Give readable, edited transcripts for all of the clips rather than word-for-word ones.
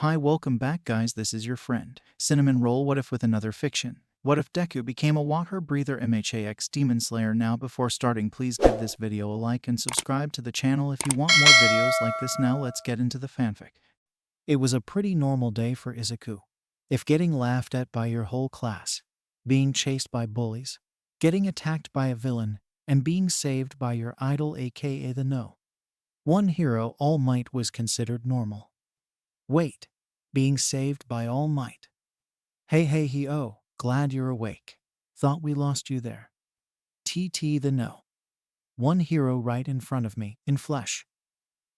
Hi, welcome back, guys. This is your friend Cinnamon Roll. What if with another fiction? What if Deku became a water breather MHAX demon slayer? Now, before starting, please give this video a like and subscribe to the channel if you want more videos like this. Now, let's get into the fanfic. It was a pretty normal day for Izuku. If getting laughed at by your whole class, being chased by bullies, getting attacked by a villain, and being saved by your idol aka the No. One hero, All Might, was considered normal. Wait, being saved by All Might. Hey, glad you're awake. Thought we lost you there. The No. One hero right in front of me, in flesh.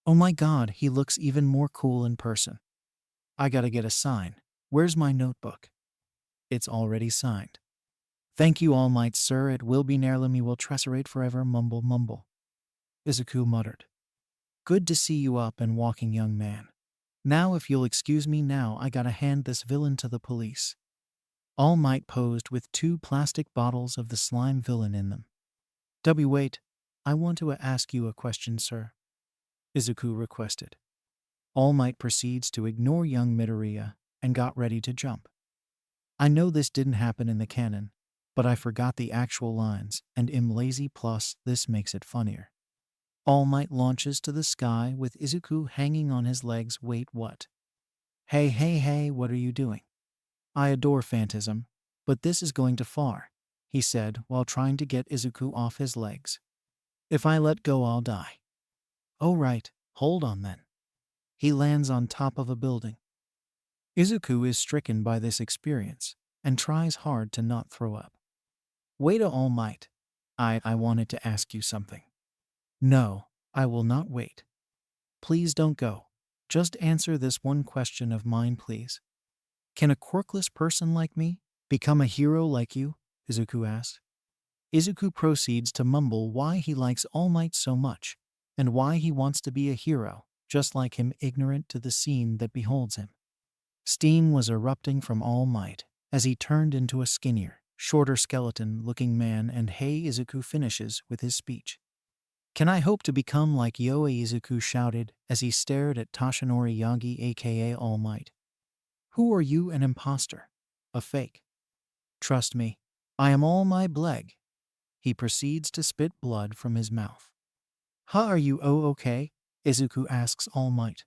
Oh my god, he looks even more cool in person. I gotta get a sign. Where's my notebook? It's already signed. Thank you, All Might, sir. It will be nearly me will tresurate forever. Mumble. Izuku muttered. Good to see you up and walking, young man. Now, if you'll excuse me now, I gotta hand this villain to the police. All Might posed with 2 plastic bottles of the slime villain in them. Wait, I want to ask you a question, sir. Izuku requested. All Might proceeds to ignore young Midoriya and got ready to jump. I know this didn't happen in the canon, but I forgot the actual lines and am lazy, plus this makes it funnier. All Might launches to the sky with Izuku hanging on his legs. Wait, what? Hey, what are you doing? I adore Phantasm, but this is going too far, he said while trying to get Izuku off his legs. If I let go, I'll die. Oh right, hold on then. He lands on top of a building. Izuku is stricken by this experience and tries hard to not throw up. Wait, All Might. I wanted to ask you something. No, I will not wait. Please don't go. Just answer this one question of mine, please. Can a quirkless person like me become a hero like you? Izuku asked. Izuku proceeds to mumble why he likes All Might so much and why he wants to be a hero, just like him, ignorant to the scene that beholds him. Steam was erupting from All Might as he turned into a skinnier, shorter skeleton-looking man, and Izuku finishes with his speech. Can I hope to become like Yoa? Izuku shouted as he stared at Toshinori Yagi aka All Might. Who are you? An imposter? A fake? Trust me, I am All Might Bleg. He proceeds to spit blood from his mouth. Are you okay? Izuku asks All Might.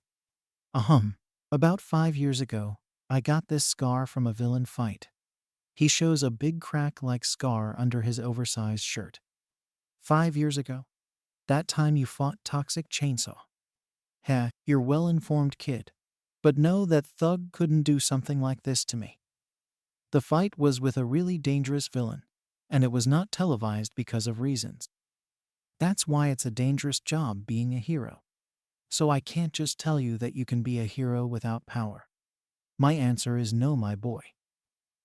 About 5 years ago, I got this scar from a villain fight. He shows a big crack-like scar under his oversized shirt. 5 years ago? That time you fought Toxic Chainsaw. You're well-informed, kid. But know that Thug couldn't do something like this to me. The fight was with a really dangerous villain, and it was not televised because of reasons. That's why it's a dangerous job being a hero. So I can't just tell you that you can be a hero without power. My answer is no, my boy.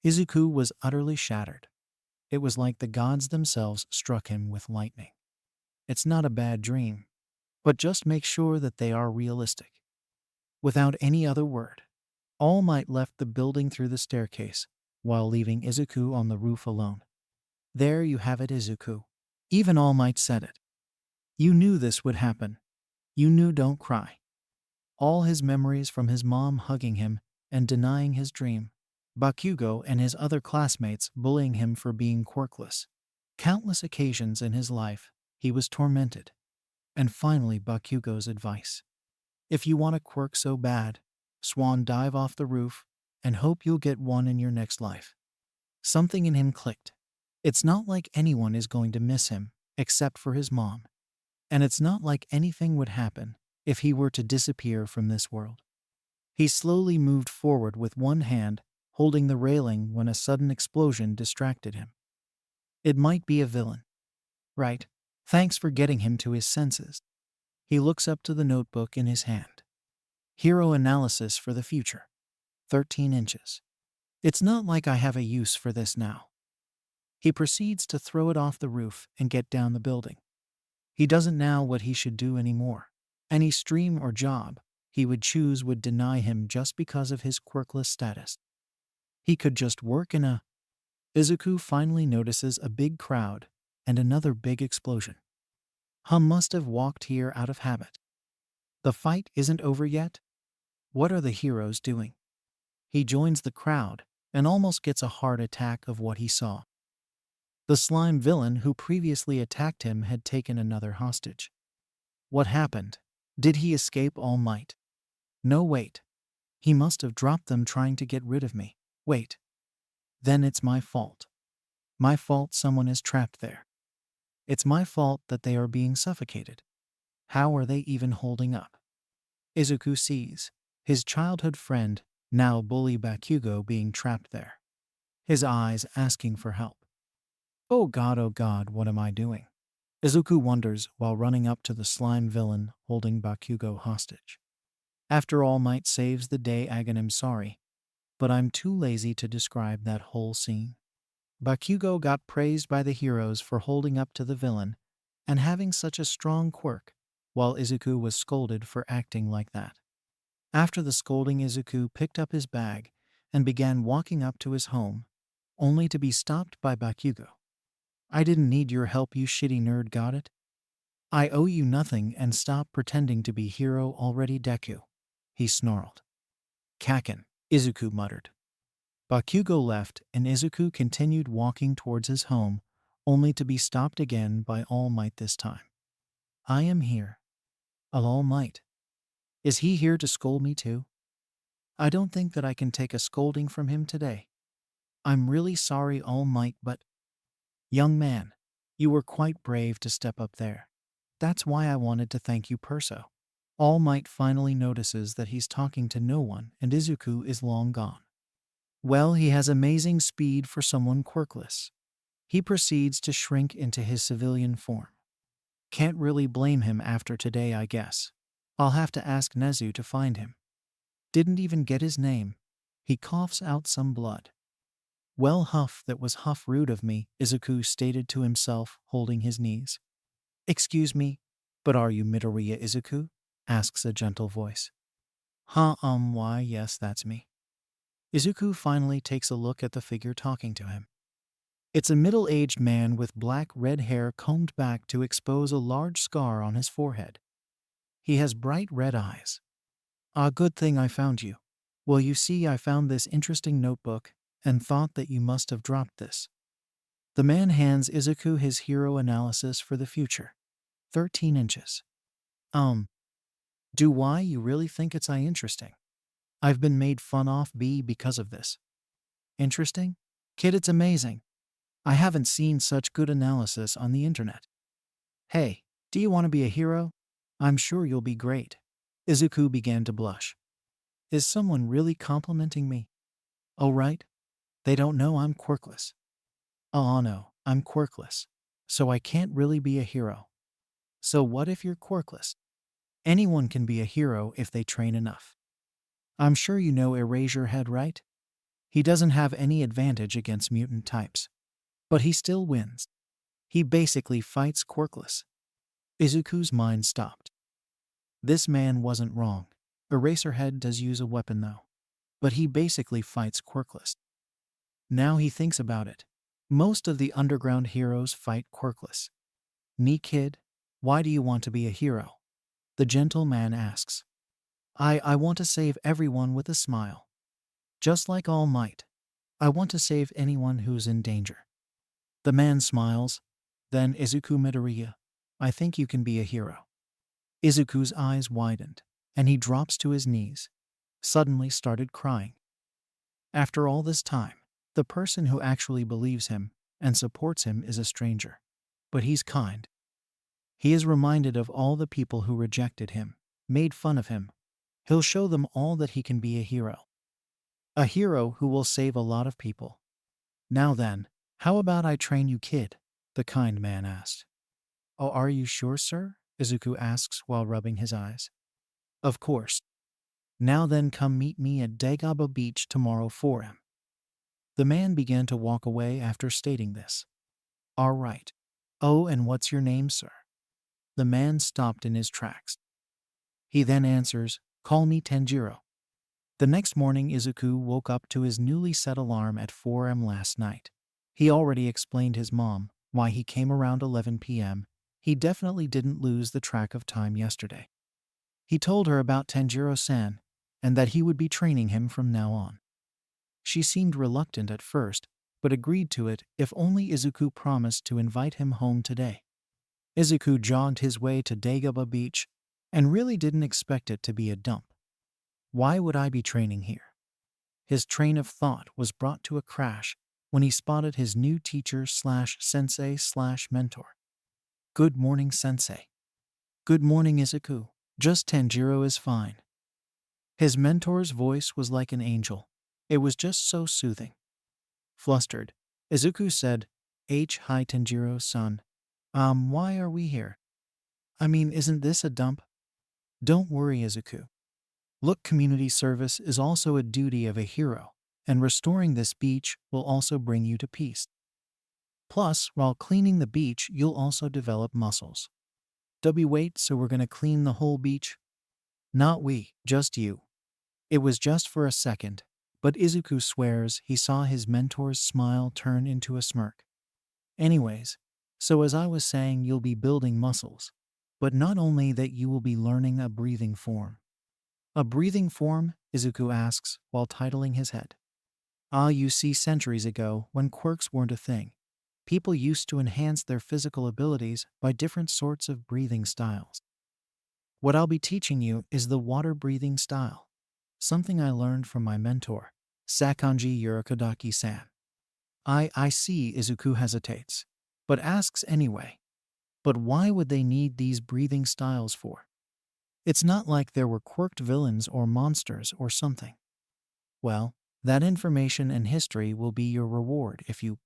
Izuku was utterly shattered. It was like the gods themselves struck him with lightning. It's not a bad dream, but just make sure that they are realistic. Without any other word, All Might left the building through the staircase, while leaving Izuku on the roof alone. There you have it, Izuku. Even All Might said it. You knew this would happen. You knew. Don't cry. All his memories from his mom hugging him and denying his dream, Bakugo and his other classmates bullying him for being quirkless. Countless occasions in his life, he was tormented. And finally, Bakugo's advice. If you want a quirk so bad, swan dive off the roof and hope you'll get one in your next life. Something in him clicked. It's not like anyone is going to miss him, except for his mom. And it's not like anything would happen if he were to disappear from this world. He slowly moved forward with one hand, holding the railing, when a sudden explosion distracted him. It might be a villain. Right. Thanks for getting him to his senses. He looks up to the notebook in his hand. Hero analysis for the future. 13 inches. It's not like I have a use for this now. He proceeds to throw it off the roof and get down the building. He doesn't know what he should do anymore. Any stream or job he would choose would deny him just because of his quirkless status. He could just work in a... Izuku finally notices a big crowd and another big explosion. Must have walked here out of habit. The fight isn't over yet? What are the heroes doing? He joins the crowd and almost gets a heart attack of what he saw. The slime villain who previously attacked him had taken another hostage. What happened? Did he escape All Might? No, wait. He must have dropped them trying to get rid of me. Wait. Then it's my fault. My fault someone is trapped there. It's my fault that they are being suffocated. How are they even holding up? Izuku sees his childhood friend, now bully Bakugo, being trapped there. His eyes asking for help. Oh God, what am I doing? Izuku wonders while running up to the slime villain holding Bakugo hostage. After All Might saves the day, I'm sorry, but I'm too lazy to describe that whole scene. Bakugo got praised by the heroes for holding up to the villain and having such a strong quirk, while Izuku was scolded for acting like that. After the scolding, Izuku picked up his bag and began walking up to his home, only to be stopped by Bakugo. I didn't need your help, you shitty nerd, got it? I owe you nothing, and stop pretending to be hero already, Deku, he snarled. Kaken, Izuku muttered. Bakugo left and Izuku continued walking towards his home, only to be stopped again by All Might this time. I am here. All Might. Is he here to scold me too? I don't think that I can take a scolding from him today. I'm really sorry, All Might, but… Young man, you were quite brave to step up there. That's why I wanted to thank you, Perso. All Might finally notices that he's talking to no one and Izuku is long gone. Well, he has amazing speed for someone quirkless. He proceeds to shrink into his civilian form. Can't really blame him after today, I guess. I'll have to ask Nezu to find him. Didn't even get his name. He coughs out some blood. Well, huff, that was huff rude of me, Izuku stated to himself, holding his knees. Excuse me, but are you Midoriya Izuku? Asks a gentle voice. Why, yes, that's me. Izuku finally takes a look at the figure talking to him. It's a middle-aged man with black red hair combed back to expose a large scar on his forehead. He has bright red eyes. Ah, good thing I found you. Well, you see, I found this interesting notebook and thought that you must have dropped this. The man hands Izuku his hero analysis for the future. 13 inches. Do why you really think it's interesting? I've been made fun of because of this. Interesting? Kid, it's amazing. I haven't seen such good analysis on the internet. Hey, do you want to be a hero? I'm sure you'll be great. Izuku began to blush. Is someone really complimenting me? Oh, right. They don't know I'm quirkless. Oh no, I'm quirkless. So I can't really be a hero. So what if you're quirkless? Anyone can be a hero if they train enough. I'm sure you know Eraserhead, right? He doesn't have any advantage against mutant types. But he still wins. He basically fights quirkless. Izuku's mind stopped. This man wasn't wrong. Eraserhead does use a weapon though. But he basically fights quirkless. Now he thinks about it. Most of the underground heroes fight quirkless. Nee kid, why do you want to be a hero? The gentle man asks. I want to save everyone with a smile. Just like All Might. I want to save anyone who's in danger. The man smiles. Then Izuku Midoriya, I think you can be a hero. Izuku's eyes widened, and he drops to his knees, suddenly started crying. After all this time, the person who actually believes him and supports him is a stranger. But he's kind. He is reminded of all the people who rejected him, made fun of him. He'll show them all that he can be a hero. A hero who will save a lot of people. Now then, how about I train you, kid? The kind man asked. Oh, are you sure, sir? Izuku asks while rubbing his eyes. Of course. Now then, come meet me at Dagaba Beach tomorrow 4 a.m. The man began to walk away after stating this. All right. Oh, and what's your name, sir? The man stopped in his tracks. He then answers, call me Tanjiro. The next morning, Izuku woke up to his newly set alarm at 4 a.m. last night. He already explained his mom why he came around 11 p.m. He definitely didn't lose the track of time yesterday. He told her about Tanjiro-san and that he would be training him from now on. She seemed reluctant at first, but agreed to it if only Izuku promised to invite him home today. Izuku jogged his way to Dagaba Beach and really didn't expect it to be a dump. Why would I be training here? His train of thought was brought to a crash when he spotted his new teacher/sensei/mentor. Good morning, sensei. Good morning, Izuku. Just Tanjiro is fine. His mentor's voice was like an angel. It was just so soothing. Flustered, Izuku said, Hi Tanjiro-san. Why are we here? I mean, isn't this a dump? Don't worry, Izuku. Look, community service is also a duty of a hero, and restoring this beach will also bring you to peace. Plus, while cleaning the beach, you'll also develop muscles. Wait, so we're gonna clean the whole beach? Not we, just you. It was just for a second, but Izuku swears he saw his mentor's smile turn into a smirk. Anyways, so as I was saying, you'll be building muscles, but not only that, you will be learning a breathing form. A breathing form? Izuku asks while titling his head. You see, centuries ago, when quirks weren't a thing, people used to enhance their physical abilities by different sorts of breathing styles. What I'll be teaching you is the water breathing style, something I learned from my mentor, Sakonji Yurakodaki-san. I see, Izuku hesitates, but asks anyway. But why would they need these breathing styles for? It's not like there were quirked villains or monsters or something. Well, that information and history will be your reward if you,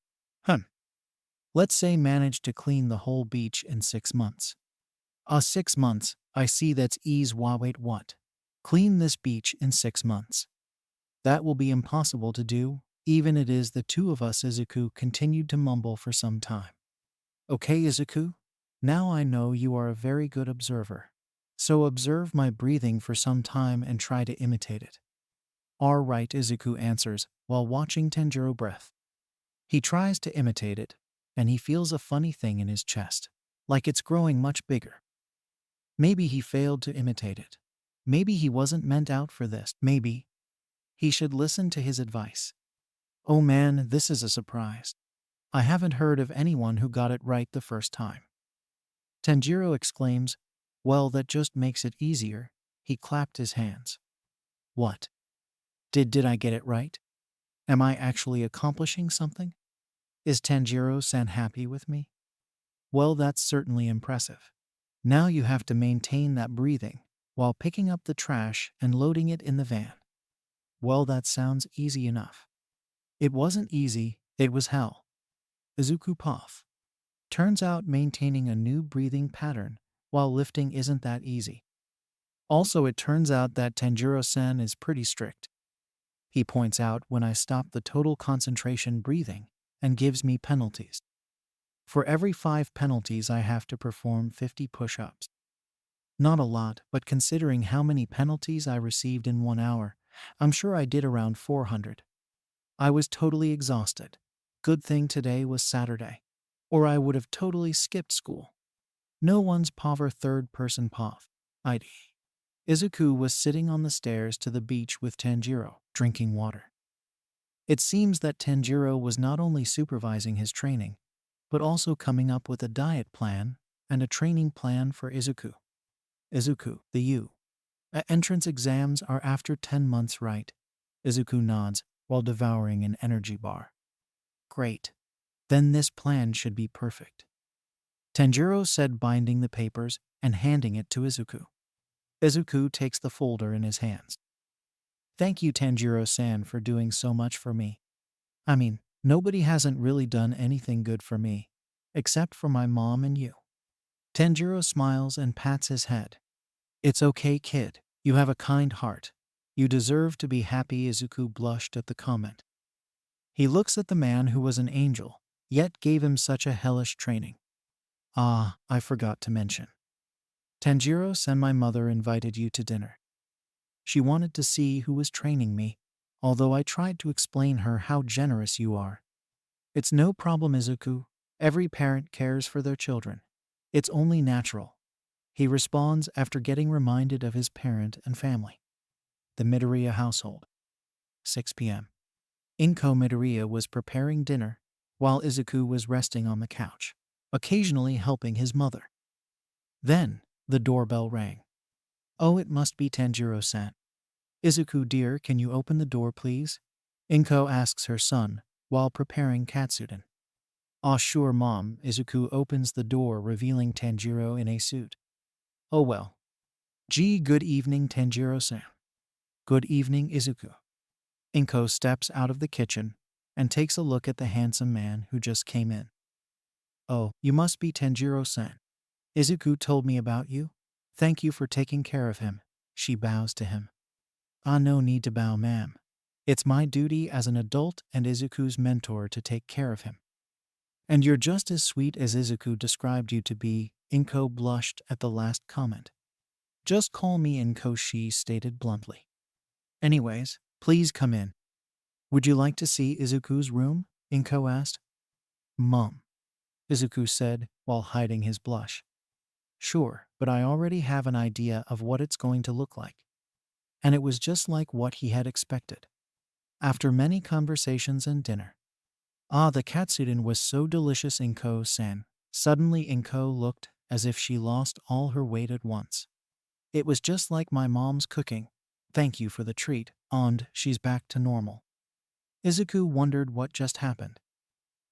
let's say, manage to clean the whole beach in 6 months. 6 months, I see, that's ease. Wait, what? Clean this beach in 6 months? That will be impossible to do, even it is the two of us. Izuku continued to mumble for some time. Okay, Izuku, now I know you are a very good observer. So observe my breathing for some time and try to imitate it. All right, Izuku answers while watching Tanjiro breath. He tries to imitate it, and he feels a funny thing in his chest, like it's growing much bigger. Maybe he failed to imitate it. Maybe he wasn't meant out for this. Maybe he should listen to his advice. Oh man, this is a surprise. I haven't heard of anyone who got it right the first time. Tanjiro exclaims, well, that just makes it easier. He clapped his hands. What? Did I get it right? Am I actually accomplishing something? Is Tanjiro-san happy with me? Well, that's certainly impressive. Now you have to maintain that breathing while picking up the trash and loading it in the van. Well, that sounds easy enough. It wasn't easy, it was hell. Izuku puff. Turns out maintaining a new breathing pattern while lifting isn't that easy. Also, it turns out that Tanjiro-san is pretty strict. He points out when I stop the total concentration breathing and gives me penalties. For every 5 penalties, I have to perform 50 push-ups. Not a lot, but considering how many penalties I received in 1 hour, I'm sure I did around 400. I was totally exhausted. Good thing today was Saturday, or I would have totally skipped school. No one's power third-person pov. ID. Izuku was sitting on the stairs to the beach with Tanjiro, drinking water. It seems that Tanjiro was not only supervising his training, but also coming up with a diet plan and a training plan for Izuku. Izuku, the U. Entrance exams are after 10 months, right? Izuku nods while devouring an energy bar. Great. Then this plan should be perfect. Tanjiro said, binding the papers and handing it to Izuku. Izuku takes the folder in his hands. Thank you, Tanjiro-san, for doing so much for me. I mean, nobody hasn't really done anything good for me, except for my mom and you. Tanjiro smiles and pats his head. It's okay, kid. You have a kind heart. You deserve to be happy. Izuku blushed at the comment. He looks at the man who was an angel, yet gave him such a hellish training. I forgot to mention. Tanjiro-san, my mother invited you to dinner. She wanted to see who was training me, although I tried to explain her how generous you are. It's no problem, Izuku. Every parent cares for their children. It's only natural. He responds after getting reminded of his parent and family. The Midoriya household. 6 p.m. Inko Midoriya was preparing dinner, while Izuku was resting on the couch, occasionally helping his mother. Then, the doorbell rang. Oh, it must be Tanjiro-san. Izuku dear, can you open the door please? Inko asks her son, while preparing katsudon. Ah sure mom. Izuku opens the door revealing Tanjiro in a suit. Oh well. Gee, good evening Tanjiro-san. Good evening Izuku. Inko steps out of the kitchen and takes a look at the handsome man who just came in. Oh, you must be Tanjiro-san. Izuku told me about you. Thank you for taking care of him. She bows to him. Ah, no need to bow, ma'am. It's my duty as an adult and Izuku's mentor to take care of him. And you're just as sweet as Izuku described you to be. Inko blushed at the last comment. Just call me Inko, she stated bluntly. Anyways, please come in. Would you like to see Izuku's room? Inko asked. Mom, Izuku said while hiding his blush. Sure, but I already have an idea of what it's going to look like. And it was just like what he had expected. After many conversations and dinner. Ah, the katsudon was so delicious, Inko-san. Suddenly Inko looked as if she lost all her weight at once. It was just like my mom's cooking. Thank you for the treat, and she's back to normal. Izuku wondered what just happened.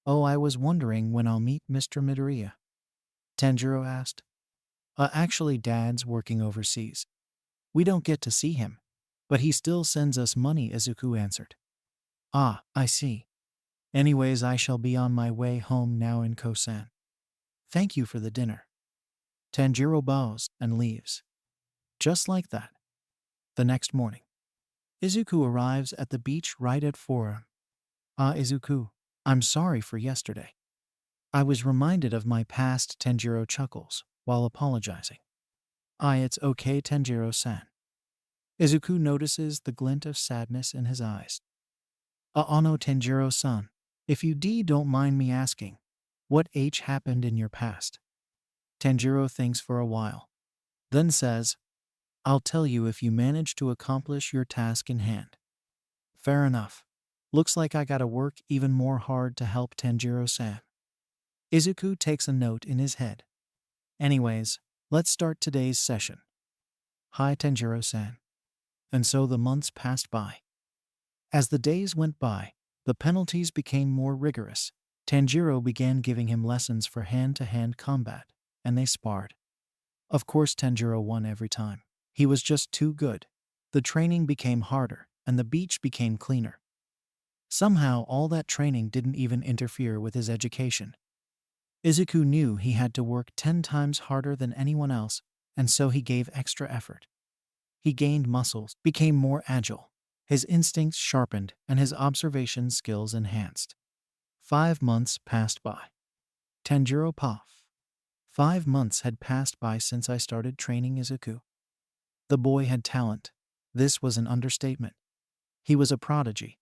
Oh, I was wondering when I'll meet Mr. Midoriya. Tanjiro asked. Actually, Dad's working overseas. We don't get to see him, but he still sends us money, Izuku answered. Ah, I see. Anyways, I shall be on my way home now, Inko-san. Thank you for the dinner. Tanjiro bows and leaves. Just like that. The next morning, Izuku arrives at the beach right at 4 a.m. Ah, Izuku, I'm sorry for yesterday. I was reminded of my past. Tanjiro chuckles while apologizing. It's okay, Tanjiro-san. Izuku notices the glint of sadness in his eyes. No, Tanjiro-san, if you don't mind me asking, what happened in your past? Tanjiro thinks for a while, then says, I'll tell you if you manage to accomplish your task in hand. Fair enough. Looks like I gotta work even more hard to help Tanjiro-san. Izuku takes a note in his head. Anyways, let's start today's session. Hi, Tanjiro-san. And so the months passed by. As the days went by, the penalties became more rigorous. Tanjiro began giving him lessons for hand-to-hand combat, and they sparred. Of course, Tanjiro won every time. He was just too good. The training became harder, and the beach became cleaner. Somehow, all that training didn't even interfere with his education. Izuku knew he had to work 10 times harder than anyone else, and so he gave extra effort. He gained muscles, became more agile. His instincts sharpened, and his observation skills enhanced. 5 months passed by. Tanjiro Puff. 5 months had passed by since I started training Izuku. The boy had talent. This was an understatement. He was a prodigy.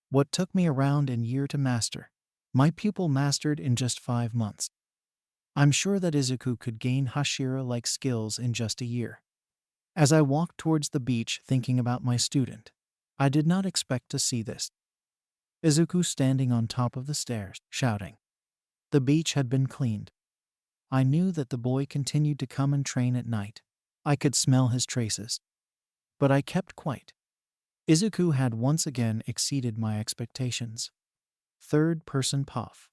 What took me around a year to master, my pupil mastered in just 5 months. I'm sure that Izuku could gain Hashira-like skills in just a year. As I walked towards the beach thinking about my student, I did not expect to see this. Izuku standing on top of the stairs, shouting. The beach had been cleaned. I knew that the boy continued to come and train at night. I could smell his traces. But I kept quiet. Izuku had once again exceeded my expectations. Third-person puff.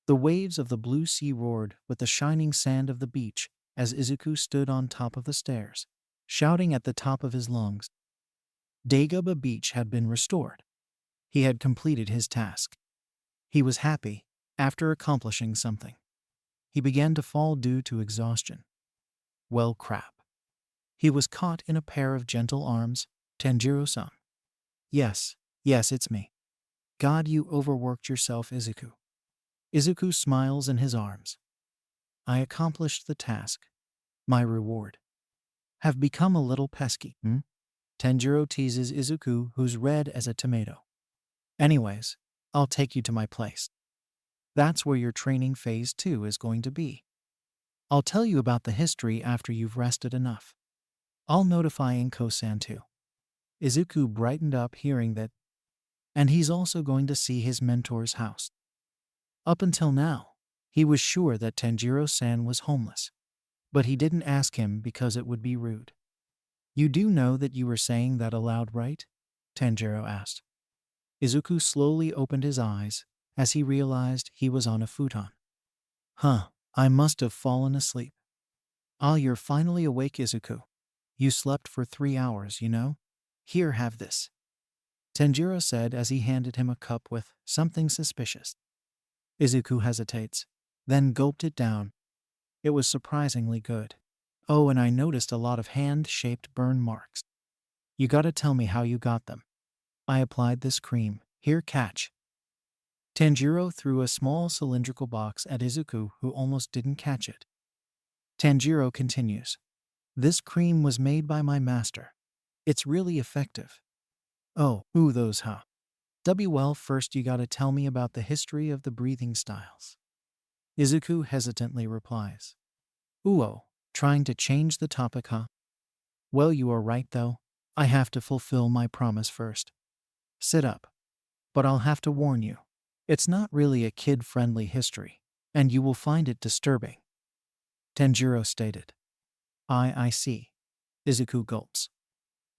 The waves of the blue sea roared with the shining sand of the beach as Izuku stood on top of the stairs, shouting at the top of his lungs. Dagobah Beach had been restored. He had completed his task. He was happy after accomplishing something. He began to fall due to exhaustion. Well, crap. He was caught in a pair of gentle arms. Tanjiro-san. Yes, it's me. God, you overworked yourself, Izuku. Izuku smiles in his arms. I accomplished the task. My reward. Have become a little pesky, Tanjiro teases Izuku, who's red as a tomato. Anyways, I'll take you to my place. That's where your training phase 2 is going to be. I'll tell you about the history after you've rested enough. I'll notify Inko-san too. Izuku brightened up hearing that, and he's also going to see his mentor's house. Up until now, he was sure that Tanjiro-san was homeless, but he didn't ask him because it would be rude. You do know that you were saying that aloud, right? Tanjiro asked. Izuku slowly opened his eyes as he realized he was on a futon. Huh, I must have fallen asleep. Ah, you're finally awake, Izuku. You slept for 3 hours, you know? Here, have this. Tanjiro said as he handed him a cup with something suspicious. Izuku hesitates, then gulped it down. It was surprisingly good. Oh, and I noticed a lot of hand-shaped burn marks. You gotta tell me how you got them. I applied this cream. Here, catch. Tanjiro threw a small cylindrical box at Izuku, who almost didn't catch it. Tanjiro continues. This cream was made by my master. It's really effective. Oh, ooh, those huh? Well, first you gotta tell me about the history of the breathing styles. Izuku hesitantly replies. Ooh, trying to change the topic, huh? Well, you are right though. I have to fulfill my promise first. Sit up. But I'll have to warn you. It's not really a kid-friendly history, and you will find it disturbing. Tanjiro stated. I see. Izuku gulps.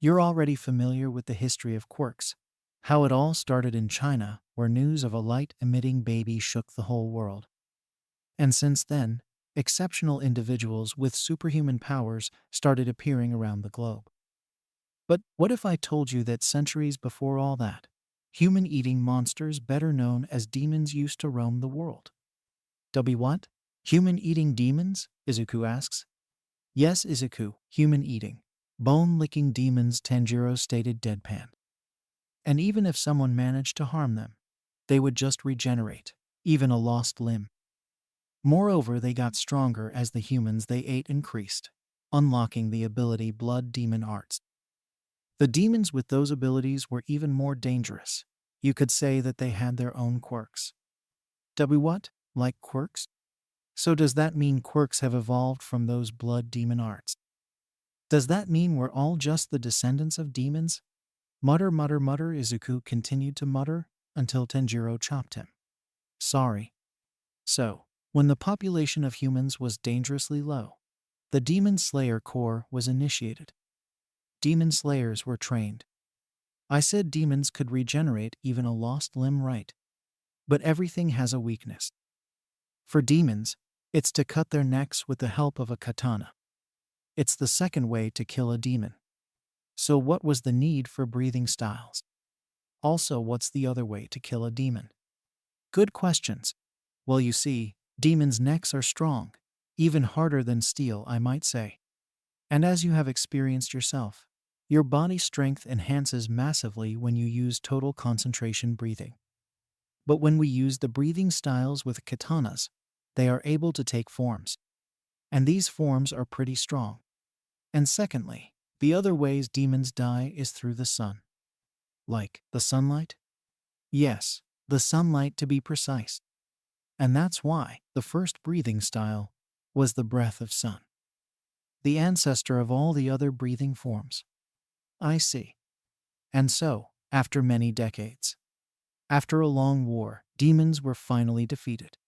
You're already familiar with the history of quirks. How it all started in China, where news of a light-emitting baby shook the whole world. And since then, exceptional individuals with superhuman powers started appearing around the globe. But what if I told you that centuries before all that, human-eating monsters better known as demons used to roam the world? What? Human-eating demons? Izuku asks. Yes, Izuku, human-eating, bone-licking demons, Tanjiro stated deadpan. And even if someone managed to harm them, they would just regenerate, even a lost limb. Moreover, they got stronger as the humans they ate increased, unlocking the ability blood demon arts. The demons with those abilities were even more dangerous. You could say that they had their own quirks. What? Like quirks? So does that mean quirks have evolved from those blood demon arts? Does that mean we're all just the descendants of demons? Mutter, mutter, mutter, Izuku continued to mutter until Tanjiro chopped him. Sorry. So, when the population of humans was dangerously low, the Demon Slayer Corps was initiated. Demon Slayers were trained. I said demons could regenerate even a lost limb, right? But everything has a weakness. For demons, it's to cut their necks with the help of a katana. It's the second way to kill a demon. So what was the need for breathing styles? Also, what's the other way to kill a demon? Good questions. Well, you see, demons' necks are strong, even harder than steel, I might say. And as you have experienced yourself, your body strength enhances massively when you use total concentration breathing. But when we use the breathing styles with katanas, they are able to take forms. And these forms are pretty strong. And secondly, the other ways demons die is through the sun. Like the sunlight? Yes, the sunlight to be precise. And that's why the first breathing style was the breath of sun, the ancestor of all the other breathing forms. I see. And so, after many decades, after a long war, demons were finally defeated.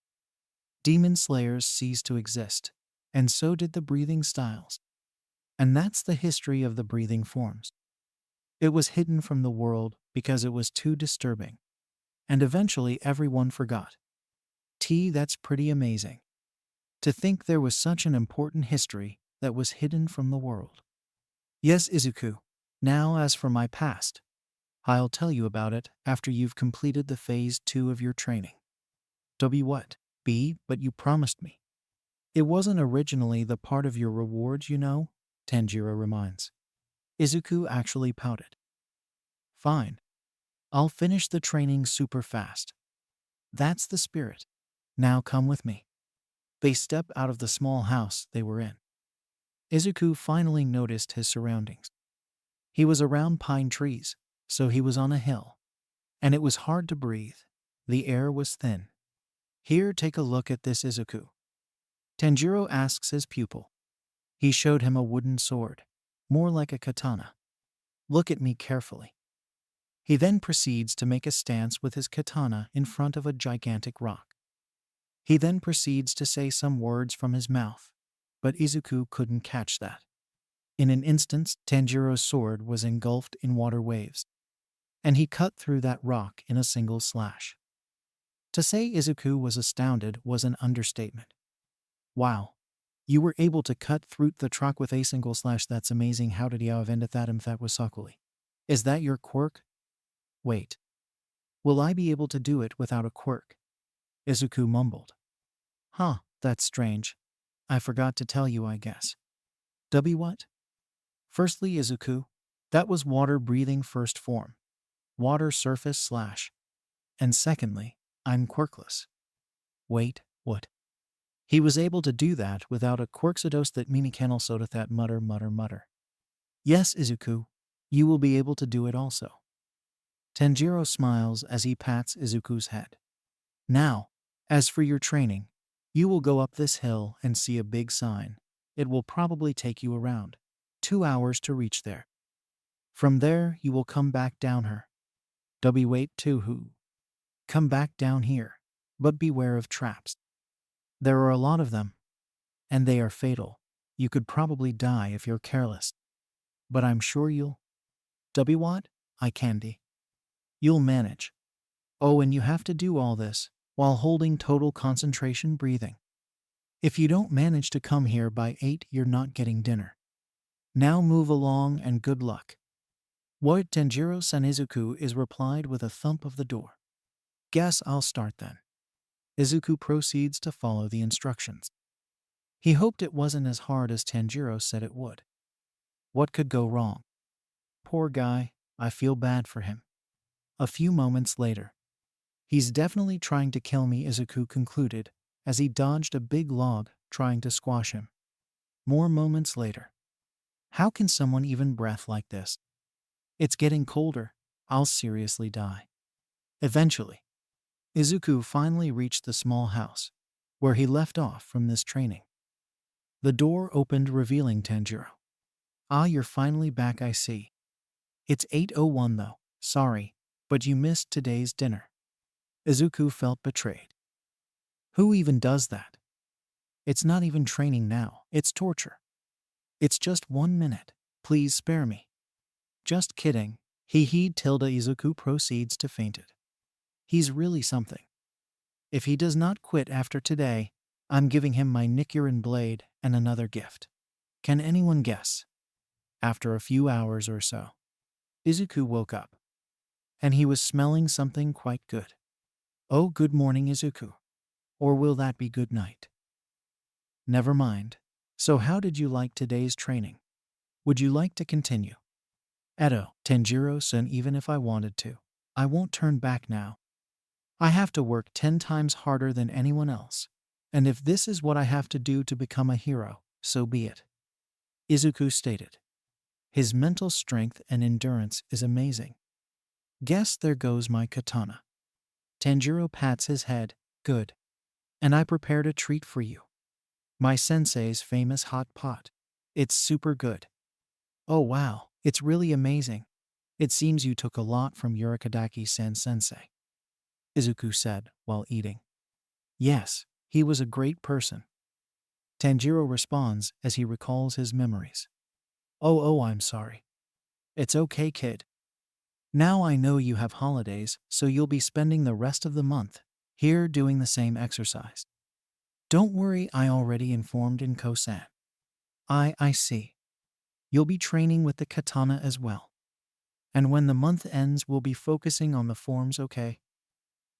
Demon slayers ceased to exist, and so did the breathing styles. And that's the history of the breathing forms. It was hidden from the world because it was too disturbing, and eventually everyone forgot. That's pretty amazing. To think there was such an important history that was hidden from the world. Yes, Izuku. Now as for my past, I'll tell you about it after you've completed the phase 2 of your training. What? But you promised me. It wasn't originally the part of your rewards, you know, Tanjiro reminds. Izuku actually pouted. Fine. I'll finish the training super fast. That's the spirit. Now come with me. They step out of the small house they were in. Izuku finally noticed his surroundings. He was around pine trees, so he was on a hill. And it was hard to breathe. The air was thin. Here, take a look at this, Izuku. Tanjiro asks his pupil. He showed him a wooden sword, more like a katana. Look at me carefully. He then proceeds to make a stance with his katana in front of a gigantic rock. He then proceeds to say some words from his mouth, but Izuku couldn't catch that. In an instant, Tanjiro's sword was engulfed in water waves, and he cut through that rock in a single slash. To say Izuku was astounded was an understatement. Wow. You were able to cut through the rock with a single slash. That's amazing. How did you avend that emphatically? Is that your quirk? Wait. Will I be able to do it without a quirk? Izuku mumbled. Huh, that's strange. I forgot to tell you, I guess. What? Firstly, Izuku, that was water breathing first form. Water surface slash. And secondly, I'm quirkless. Wait, what? He was able to do that without a quirksados that minicanal soda that mutter. Yes, Izuku, you will be able to do it also. Tanjiro smiles as he pats Izuku's head. Now, as for your training, you will go up this hill and see a big sign. It will probably take you around 2 hours to reach there. From there, you will come back down her. Wait to who? Come back down here, but beware of traps. There are a lot of them, and they are fatal. You could probably die if you're careless. But I'm sure you'll. What? I candy. You'll manage. Oh, and you have to do all this while holding total concentration breathing. If you don't manage to come here by 8, you're not getting dinner. Now move along and good luck. What Tanjiro-san Izuku is replied with a thump of the door. Guess I'll start then. Izuku proceeds to follow the instructions. He hoped it wasn't as hard as Tanjiro said it would. What could go wrong? Poor guy, I feel bad for him. A few moments later. He's definitely trying to kill me, Izuku concluded, as he dodged a big log trying to squash him. More moments later. How can someone even breath like this? It's getting colder. I'll seriously die. Eventually, Izuku finally reached the small house, where he left off from this training. The door opened, revealing Tanjiro. Ah, you're finally back, I see. It's 8:01 though, sorry, but you missed today's dinner. Izuku felt betrayed. Who even does that? It's not even training now, it's torture. It's just 1 minute, please spare me. Just kidding, Izuku proceeds to faint it. He's really something. If he does not quit after today, I'm giving him my Nichiren blade and another gift. Can anyone guess? After a few hours or so, Izuku woke up, and he was smelling something quite good. Oh, good morning, Izuku. Or will that be good night? Never mind. So how did you like today's training? Would you like to continue? Edo, Tanjiro-san, even if I wanted to, I won't turn back now. I have to work 10 times harder than anyone else. And if this is what I have to do to become a hero, so be it. Izuku stated. His mental strength and endurance is amazing. Guess there goes my katana. Tanjiro pats his head. Good. And I prepared a treat for you. My sensei's famous hot pot. It's super good. Oh wow, it's really amazing. It seems you took a lot from Yurikadaki-san sensei. Izuku said while eating. Yes, he was a great person. Tanjiro responds as he recalls his memories. Oh, I'm sorry. It's okay, kid. Now I know you have holidays, so you'll be spending the rest of the month here doing the same exercise. Don't worry, I already informed Inko-san. I see. You'll be training with the katana as well. And when the month ends, we'll be focusing on the forms, okay?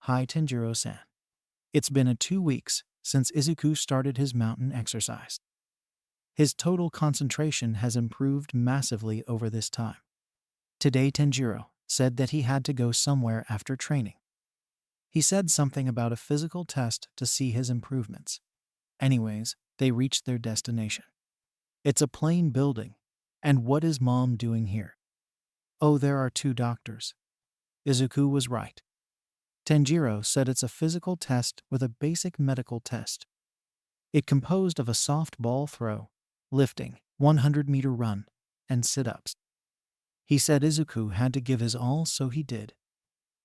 Hi, Tanjiro-san. It's been 2 weeks since Izuku started his mountain exercise. His total concentration has improved massively over this time. Today, Tanjiro said that he had to go somewhere after training. He said something about a physical test to see his improvements. Anyways, they reached their destination. It's a plain building. And what is Mom doing here? Oh, there are 2 doctors. Izuku was right. Tanjiro said it's a physical test with a basic medical test. It composed of a soft ball throw, lifting, 100-meter run, and sit-ups. He said Izuku had to give his all, so he did.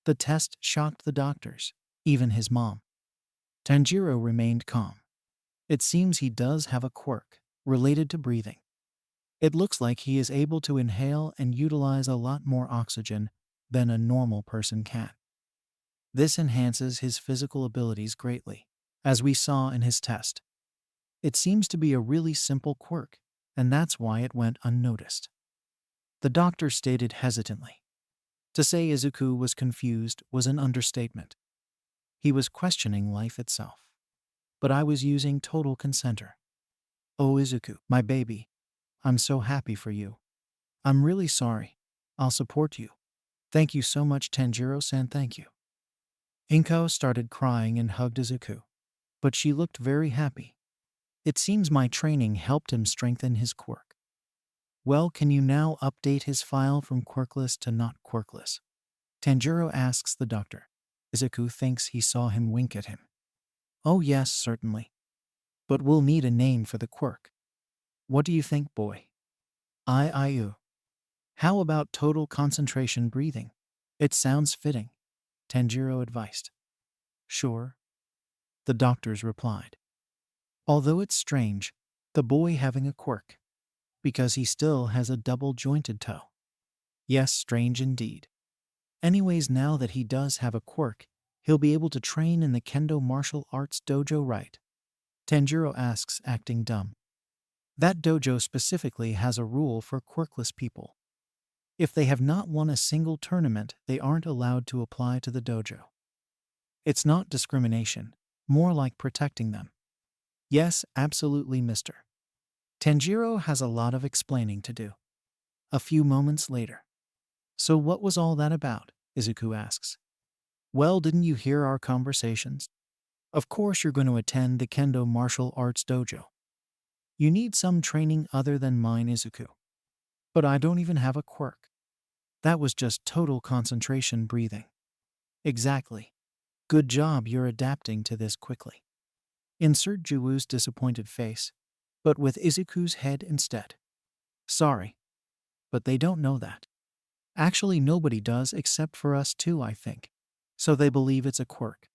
The test shocked the doctors, even his mom. Tanjiro remained calm. It seems he does have a quirk related to breathing. It looks like he is able to inhale and utilize a lot more oxygen than a normal person can. This enhances his physical abilities greatly, as we saw in his test. It seems to be a really simple quirk, and that's why it went unnoticed. The doctor stated hesitantly. To say Izuku was confused was an understatement. He was questioning life itself. But I was using total consenter. Oh Izuku, my baby, I'm so happy for you. I'm really sorry. I'll support you. Thank you so much, Tanjiro-san, thank you. Inko started crying and hugged Izuku, but she looked very happy. It seems my training helped him strengthen his quirk. Well, can you now update his file from quirkless to not quirkless? Tanjiro asks the doctor. Izuku thinks he saw him wink at him. Oh yes, certainly. But we'll need a name for the quirk. What do you think, boy? I. How about total concentration breathing? It sounds fitting, Tanjiro advised. Sure, the doctors replied. Although it's strange, the boy having a quirk, because he still has a double-jointed toe. Yes, strange indeed. Anyways, now that he does have a quirk, he'll be able to train in the Kendo martial arts dojo, right? Tanjiro asks, acting dumb. That dojo specifically has a rule for quirkless people. If they have not won a single tournament, they aren't allowed to apply to the dojo. It's not discrimination, more like protecting them. Yes, absolutely, mister. Tanjiro has a lot of explaining to do. A few moments later. So what was all that about? Izuku asks. Well, didn't you hear our conversations? Of course you're going to attend the Kendo martial arts dojo. You need some training other than mine, Izuku. But I don't even have a quirk. That was just total concentration breathing. Exactly. Good job, you're adapting to this quickly. Insert Juwoo's disappointed face, but with Izuku's head instead. Sorry, but they don't know that. Actually, nobody does except for us two, I think. So they believe it's a quirk.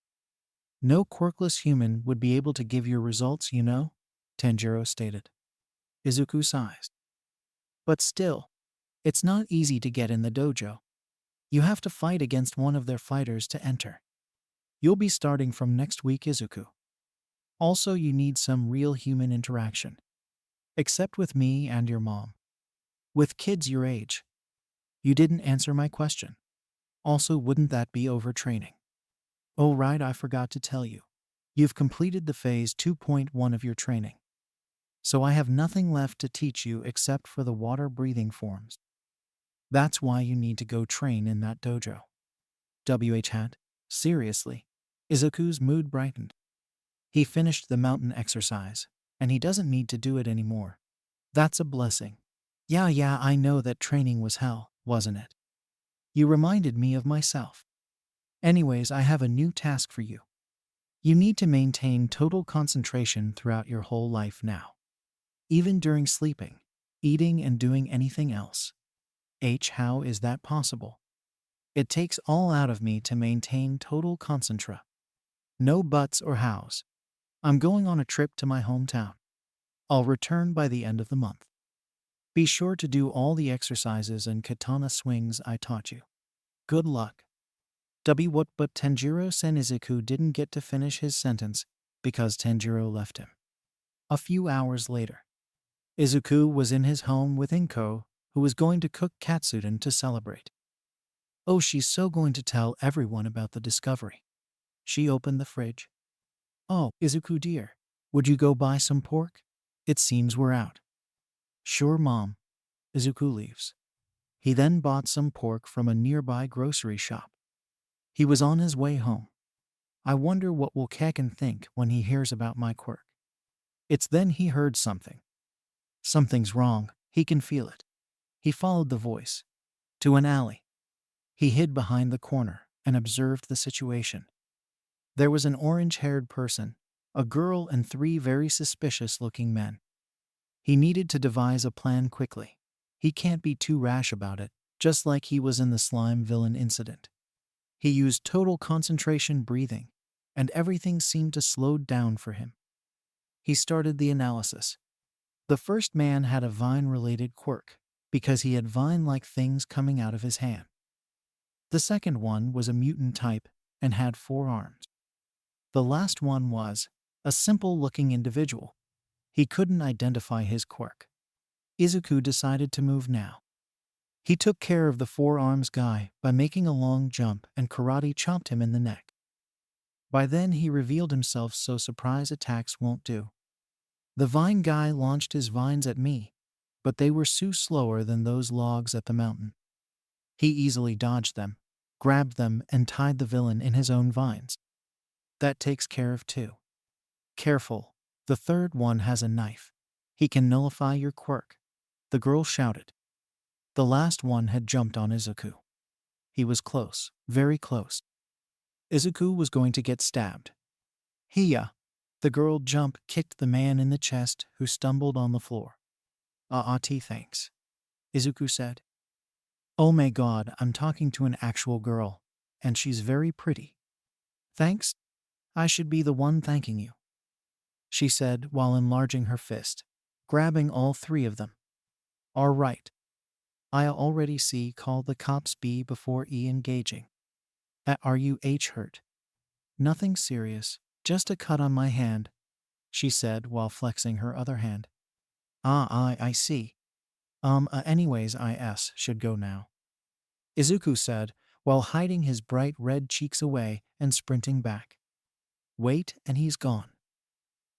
No quirkless human would be able to give your results, you know, Tanjiro stated. Izuku sighed. But still, it's not easy to get in the dojo. You have to fight against one of their fighters to enter. You'll be starting from next week, Izuku. Also, you need some real human interaction. Except with me and your mom. With kids your age. You didn't answer my question. Also, wouldn't that be overtraining? Oh right, I forgot to tell you. You've completed the phase 2.1 of your training. So I have nothing left to teach you except for the water-breathing forms. That's why you need to go train in that dojo. WH. Seriously. Izuku's mood brightened. He finished the mountain exercise, and he doesn't need to do it anymore. That's a blessing. Yeah, I know that training was hell, wasn't it? You reminded me of myself. Anyways, I have a new task for you. You need to maintain total concentration throughout your whole life now. Even during sleeping, eating, and doing anything else. How is that possible? It takes all out of me to maintain total concentra. No buts or hows. I'm going on a trip to my hometown. I'll return by the end of the month. Be sure to do all the exercises and katana swings I taught you. Good luck. But Tanjiro-san. Izuku didn't get to finish his sentence because Tanjiro left him. A few hours later, Izuku was in his home with Inko, who was going to cook katsudon to celebrate. Oh, she's so going to tell everyone about the discovery. She opened the fridge. Oh, Izuku dear, would you go buy some pork? It seems we're out. Sure, Mom. Izuku leaves. He then bought some pork from a nearby grocery shop. He was on his way home. I wonder what will Kaken think when he hears about my quirk. It's then he heard something. Something's wrong, he can feel it. He followed the voice to an alley. He hid behind the corner and observed the situation. There was an orange-haired person, a girl, and 3 very suspicious-looking men. He needed to devise a plan quickly. He can't be too rash about it, just like he was in the slime villain incident. He used total concentration breathing, and everything seemed to slow down for him. He started the analysis. The first man had a vine-related quirk, because he had vine-like things coming out of his hand. The second one was a mutant type and had 4 arms. The last one was a simple-looking individual. He couldn't identify his quirk. Izuku decided to move now. He took care of the 4 arms guy by making a long jump and karate chopped him in the neck. By then he revealed himself so surprise attacks won't do. The vine guy launched his vines at me, but they were so slower than those logs at the mountain. He easily dodged them, grabbed them, and tied the villain in his own vines. That takes care of 2. Careful, the third one has a knife. He can nullify your quirk, the girl shouted. The last one had jumped on Izuku. He was close, very close. Izuku was going to get stabbed. Hiya! The girl kicked the man in the chest who stumbled on the floor. Thanks, Izuku said. Oh my god, I'm talking to an actual girl, and she's very pretty. Thanks? I should be the one thanking you, she said while enlarging her fist, grabbing all 3 of them. All right. I already see call the cops B before E engaging. Are you hurt? Nothing serious, just a cut on my hand, she said while flexing her other hand. I see. Anyways, should go now, Izuku said while hiding his bright red cheeks away and sprinting back. Wait, and he's gone,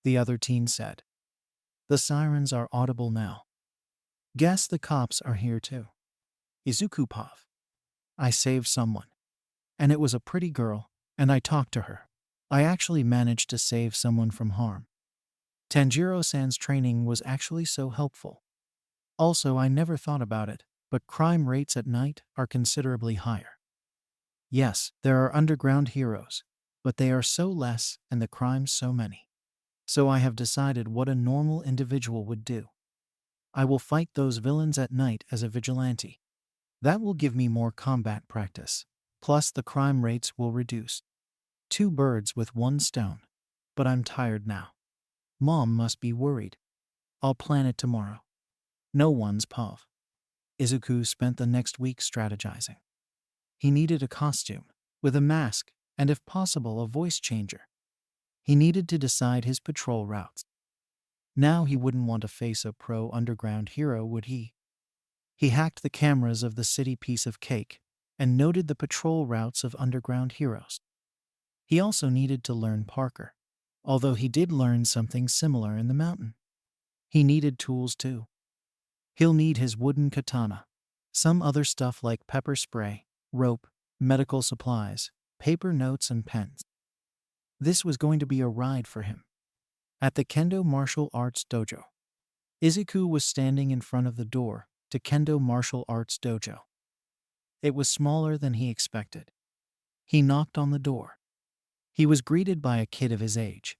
the other teen said. The sirens are audible now. Guess the cops are here too. Izuku puff. I saved someone. And it was a pretty girl, and I talked to her. I actually managed to save someone from harm. Tanjiro-san's training was actually so helpful. Also, I never thought about it, but crime rates at night are considerably higher. Yes, there are underground heroes, but they are so less and the crimes so many. So I have decided what a normal individual would do. I will fight those villains at night as a vigilante. That will give me more combat practice. Plus the crime rates will reduce. 2 birds with 1 stone. But I'm tired now. Mom must be worried. I'll plan it tomorrow. No one's pav. Izuku spent the next week strategizing. He needed a costume, with a mask, and if possible a voice changer. He needed to decide his patrol routes. Now he wouldn't want to face a pro underground hero, would he? He hacked the cameras of the city piece of cake and noted the patrol routes of underground heroes. He also needed to learn Parker, although he did learn something similar in the mountain. He needed tools too. He'll need his wooden katana, some other stuff like pepper spray, rope, medical supplies, paper notes, and pens. This was going to be a ride for him. At the Kendo Martial Arts Dojo, Izuku was standing in front of the door to Kendo Martial Arts Dojo. It was smaller than he expected. He knocked on the door. He was greeted by a kid of his age.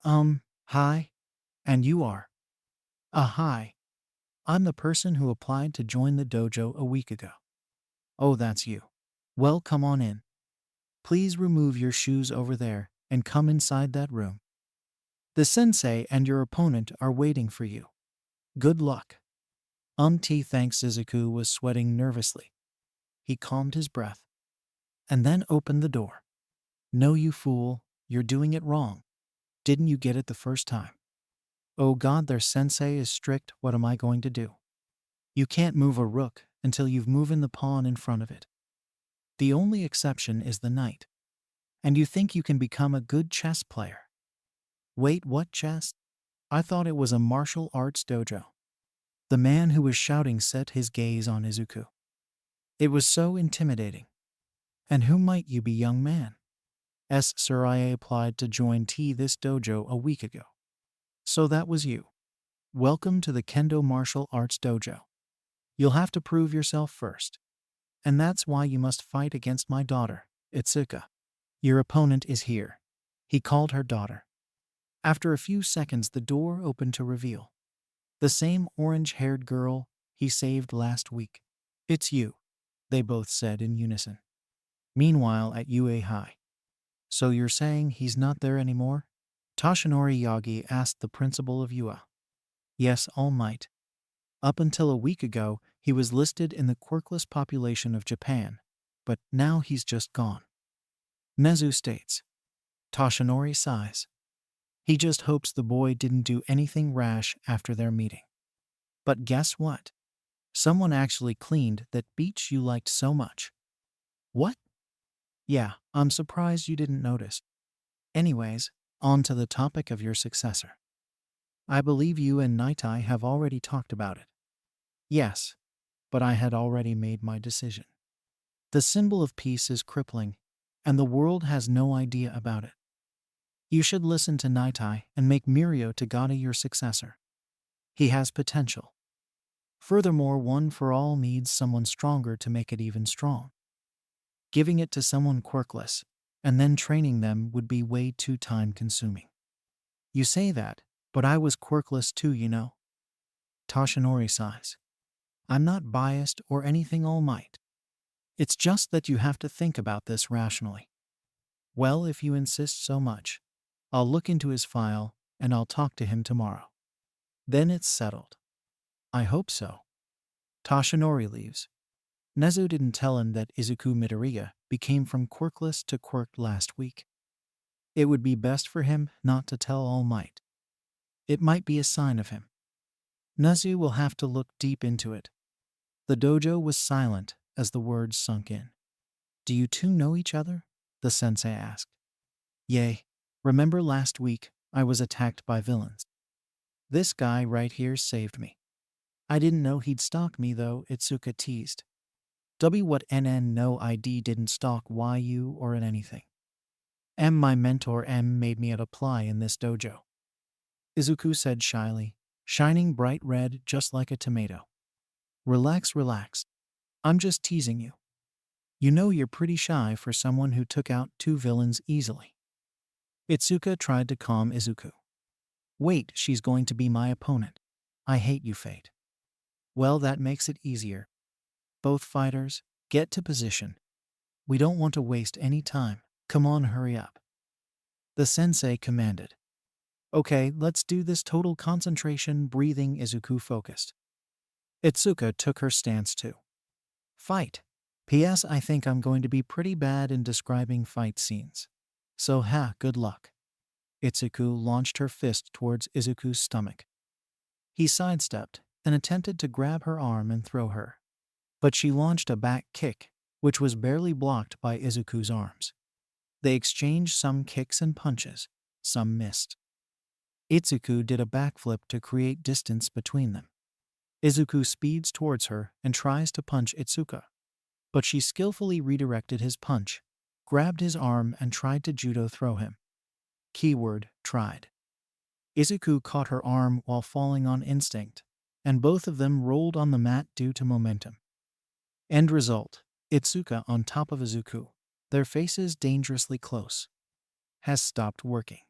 Hi? And you are? Hi. I'm the person who applied to join the dojo a week ago. Oh, that's you. Well, come on in. Please remove your shoes over there and come inside that room. The sensei and your opponent are waiting for you. Good luck. Thanks. Izuku was sweating nervously. He calmed his breath and then opened the door. No, you fool, you're doing it wrong. Didn't you get it the first time? Oh god, their sensei is strict. What am I going to do? You can't move a rook until you've moved the pawn in front of it. The only exception is the knight. And you think you can become a good chess player? Wait, what chess? I thought it was a martial arts dojo. The man who was shouting set his gaze on Izuku. It was so intimidating. And who might you be, young man? Sir, I applied to join this dojo a week ago. So that was you. Welcome to the Kendo Martial Arts Dojo. You'll have to prove yourself first. And that's why you must fight against my daughter, Itsuka. Your opponent is here. He called her daughter. After a few seconds, the door opened to reveal the same orange-haired girl he saved last week. It's you, they both said in unison. Meanwhile, at UA High. So you're saying he's not there anymore? Toshinori Yagi asked the principal of UA. Yes, All Might. Up until a week ago, he was listed in the quirkless population of Japan, but now he's just gone. Nezu states. Toshinori sighs. He just hopes the boy didn't do anything rash after their meeting. But guess what? Someone actually cleaned that beach you liked so much. What? Yeah, I'm surprised you didn't notice. Anyways, on to the topic of your successor. I believe you and Naitai have already talked about it. Yes, but I had already made my decision. The symbol of peace is crippling, and the world has no idea about it. You should listen to Naitai and make Mirio Tagada your successor. He has potential. Furthermore, One for All needs someone stronger to make it even strong. Giving it to someone quirkless, and then training them would be way too time-consuming. You say that, but I was quirkless too, you know. Toshinori sighs. I'm not biased or anything, All Might. It's just that you have to think about this rationally. Well, if you insist so much, I'll look into his file and I'll talk to him tomorrow. Then it's settled. I hope so. Toshinori leaves. Nezu didn't tell him that Izuku Midoriya became from quirkless to quirked last week. It would be best for him not to tell All Might. It might be a sign of him. Nezu will have to look deep into it. The dojo was silent as the words sunk in. Do you two know each other? The sensei asked. Yay. Remember last week I was attacked by villains. This guy right here saved me. I didn't know he'd stalk me though, Itsuka teased. What NN no ID didn't stalk YU or in anything. My mentor made me apply in this dojo. Izuku said shyly, shining bright red just like a tomato. Relax, relax. I'm just teasing you. You know you're pretty shy for someone who took out 2 villains easily. Itsuka tried to calm Izuku. Wait, she's going to be my opponent. I hate you, Fate. Well, that makes it easier. Both fighters, get to position. We don't want to waste any time. Come on, hurry up. The sensei commanded. Okay, let's do this. Total concentration, breathing. Izuku focused. Itsuka took her stance too. Fight. P.S. I think I'm going to be pretty bad in describing fight scenes. So good luck. Itsuku launched her fist towards Izuku's stomach. He sidestepped and attempted to grab her arm and throw her. But she launched a back kick, which was barely blocked by Izuku's arms. They exchanged some kicks and punches, some missed. Itsuku did a backflip to create distance between them. Izuku speeds towards her and tries to punch Itsuka. But she skillfully redirected his punch, grabbed his arm and tried to judo throw him. Keyword, tried. Izuku caught her arm while falling on instinct, and both of them rolled on the mat due to momentum. End result, Itsuka on top of Izuku, their faces dangerously close. Has stopped working.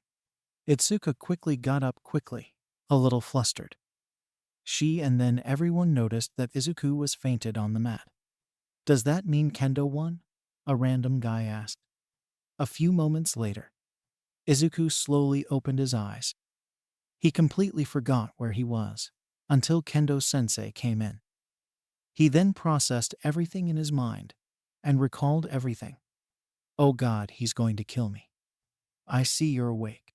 Itsuka quickly got up quickly, a little flustered. She and then everyone noticed that Izuku was fainted on the mat. Does that mean Kendo won? A random guy asked. A few moments later, Izuku slowly opened his eyes. He completely forgot where he was, until Kendo-sensei came in. He then processed everything in his mind, and recalled everything. Oh God, he's going to kill me. I see you're awake.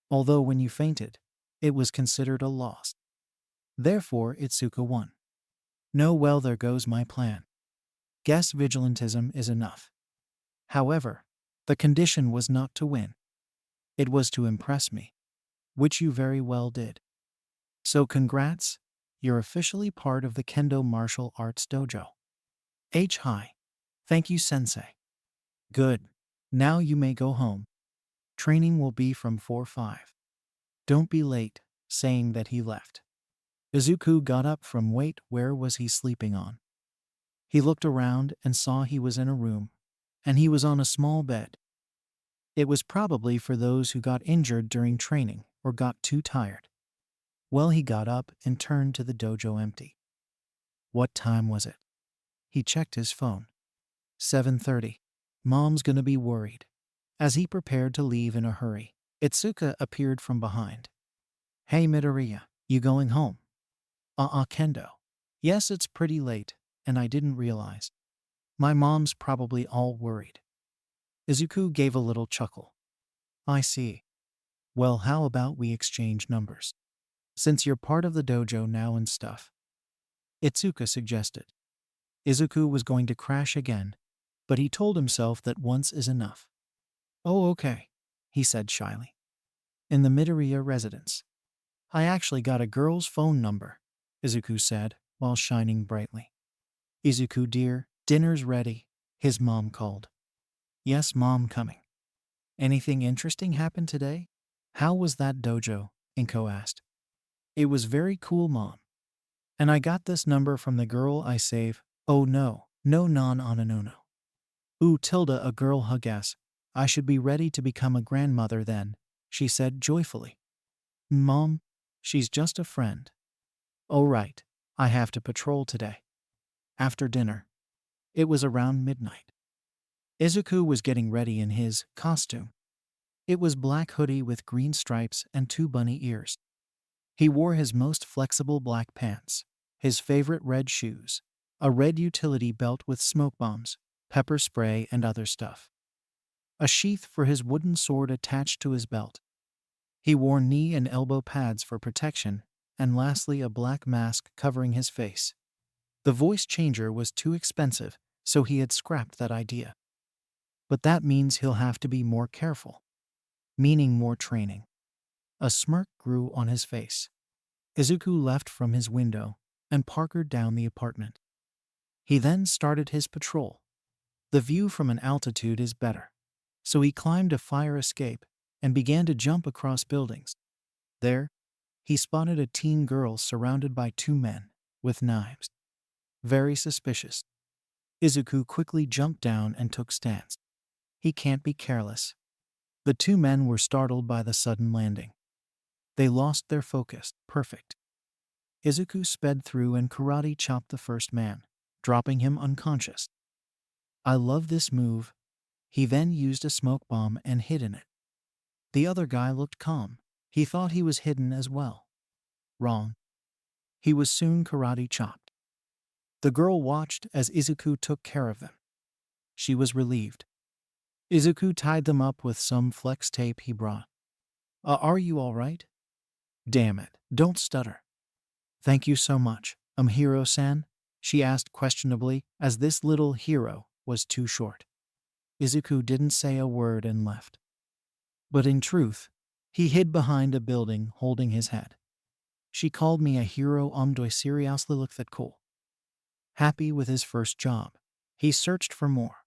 Although when you fainted, it was considered a loss. Therefore, Itsuka won. No, well, there goes my plan. Guess vigilantism is enough. However, the condition was not to win. It was to impress me, which you very well did. So congrats, you're officially part of the Kendo Martial Arts Dojo. Hi. Thank you, Sensei. Good. Now you may go home. Training will be from 4-5. Don't be late, saying that he left. Izuku got up from where was he sleeping on? He looked around and saw he was in a room, and he was on a small bed. It was probably for those who got injured during training or got too tired. Well, he got up and turned to the dojo empty. What time was it? He checked his phone. 7:30. Mom's gonna be worried. As he prepared to leave in a hurry, Itsuka appeared from behind. Hey Midoriya, you going home? Kendo. Yes, it's pretty late, and I didn't realize. My mom's probably all worried. Izuku gave a little chuckle. I see. Well, how about we exchange numbers? Since you're part of the dojo now and stuff. Itsuka suggested. Izuku was going to crash again, but he told himself that once is enough. Oh, okay, he said shyly. In the Midoriya residence. I actually got a girl's phone number, Izuku said, while shining brightly. Izuku dear, dinner's ready, his mom called. Yes, mom, coming. Anything interesting happened today? How was that dojo? Inko asked. It was very cool, mom. And I got this number from the girl I save. Oh no, no no. Ooh, Tilda, a girl huggas. I should be ready to become a grandmother then, she said joyfully. Mom, she's just a friend. Oh right, I have to patrol today. After dinner. It was around midnight. Izuku was getting ready in his costume. It was black hoodie with green stripes and 2 bunny ears. He wore his most flexible black pants, his favorite red shoes, a red utility belt with smoke bombs, pepper spray and other stuff. A sheath for his wooden sword attached to his belt. He wore knee and elbow pads for protection, and lastly a black mask covering his face. The voice changer was too expensive, so he had scrapped that idea. But that means he'll have to be more careful. Meaning more training. A smirk grew on his face. Izuku left from his window and parkered down the apartment. He then started his patrol. The view from an altitude is better. So he climbed a fire escape and began to jump across buildings. There, he spotted a teen girl surrounded by 2 men with knives. Very suspicious. Izuku quickly jumped down and took stance. He can't be careless. The 2 men were startled by the sudden landing. They lost their focus. Perfect. Izuku sped through and karate chopped the first man, dropping him unconscious. I love this move. He then used a smoke bomb and hid in it. The other guy looked calm. He thought he was hidden as well. Wrong. He was soon karate chopped. The girl watched as Izuku took care of them. She was relieved. Izuku tied them up with some flex tape he brought. Are you all right? Damn it, don't stutter. Thank you so much, Hiro-san, she asked questionably, as this little hero was too short. Izuku didn't say a word and left. But in truth, he hid behind a building holding his head. She called me a hero doy seriously look that cool. Happy with his first job, he searched for more.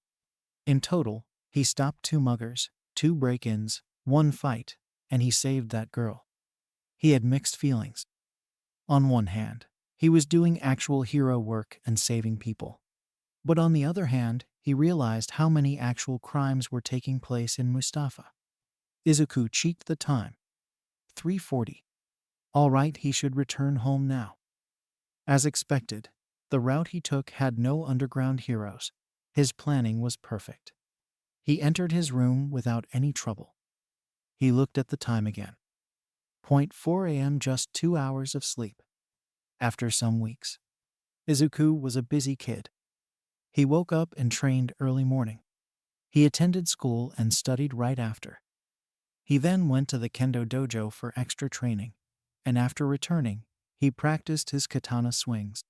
In total, he stopped 2 muggers, 2 break-ins, 1 fight, and he saved that girl. He had mixed feelings. On one hand, he was doing actual hero work and saving people. But on the other hand, he realized how many actual crimes were taking place in Mustafa. Izuku checked the time. 3:40. All right, he should return home now. As expected, the route he took had no underground heroes. His planning was perfect. He entered his room without any trouble. He looked at the time again. 4 a.m. just 2 hours of sleep. After some weeks. Izuku was a busy kid. He woke up and trained early morning. He attended school and studied right after. He then went to the kendo dojo for extra training, and after returning, he practiced his katana swings.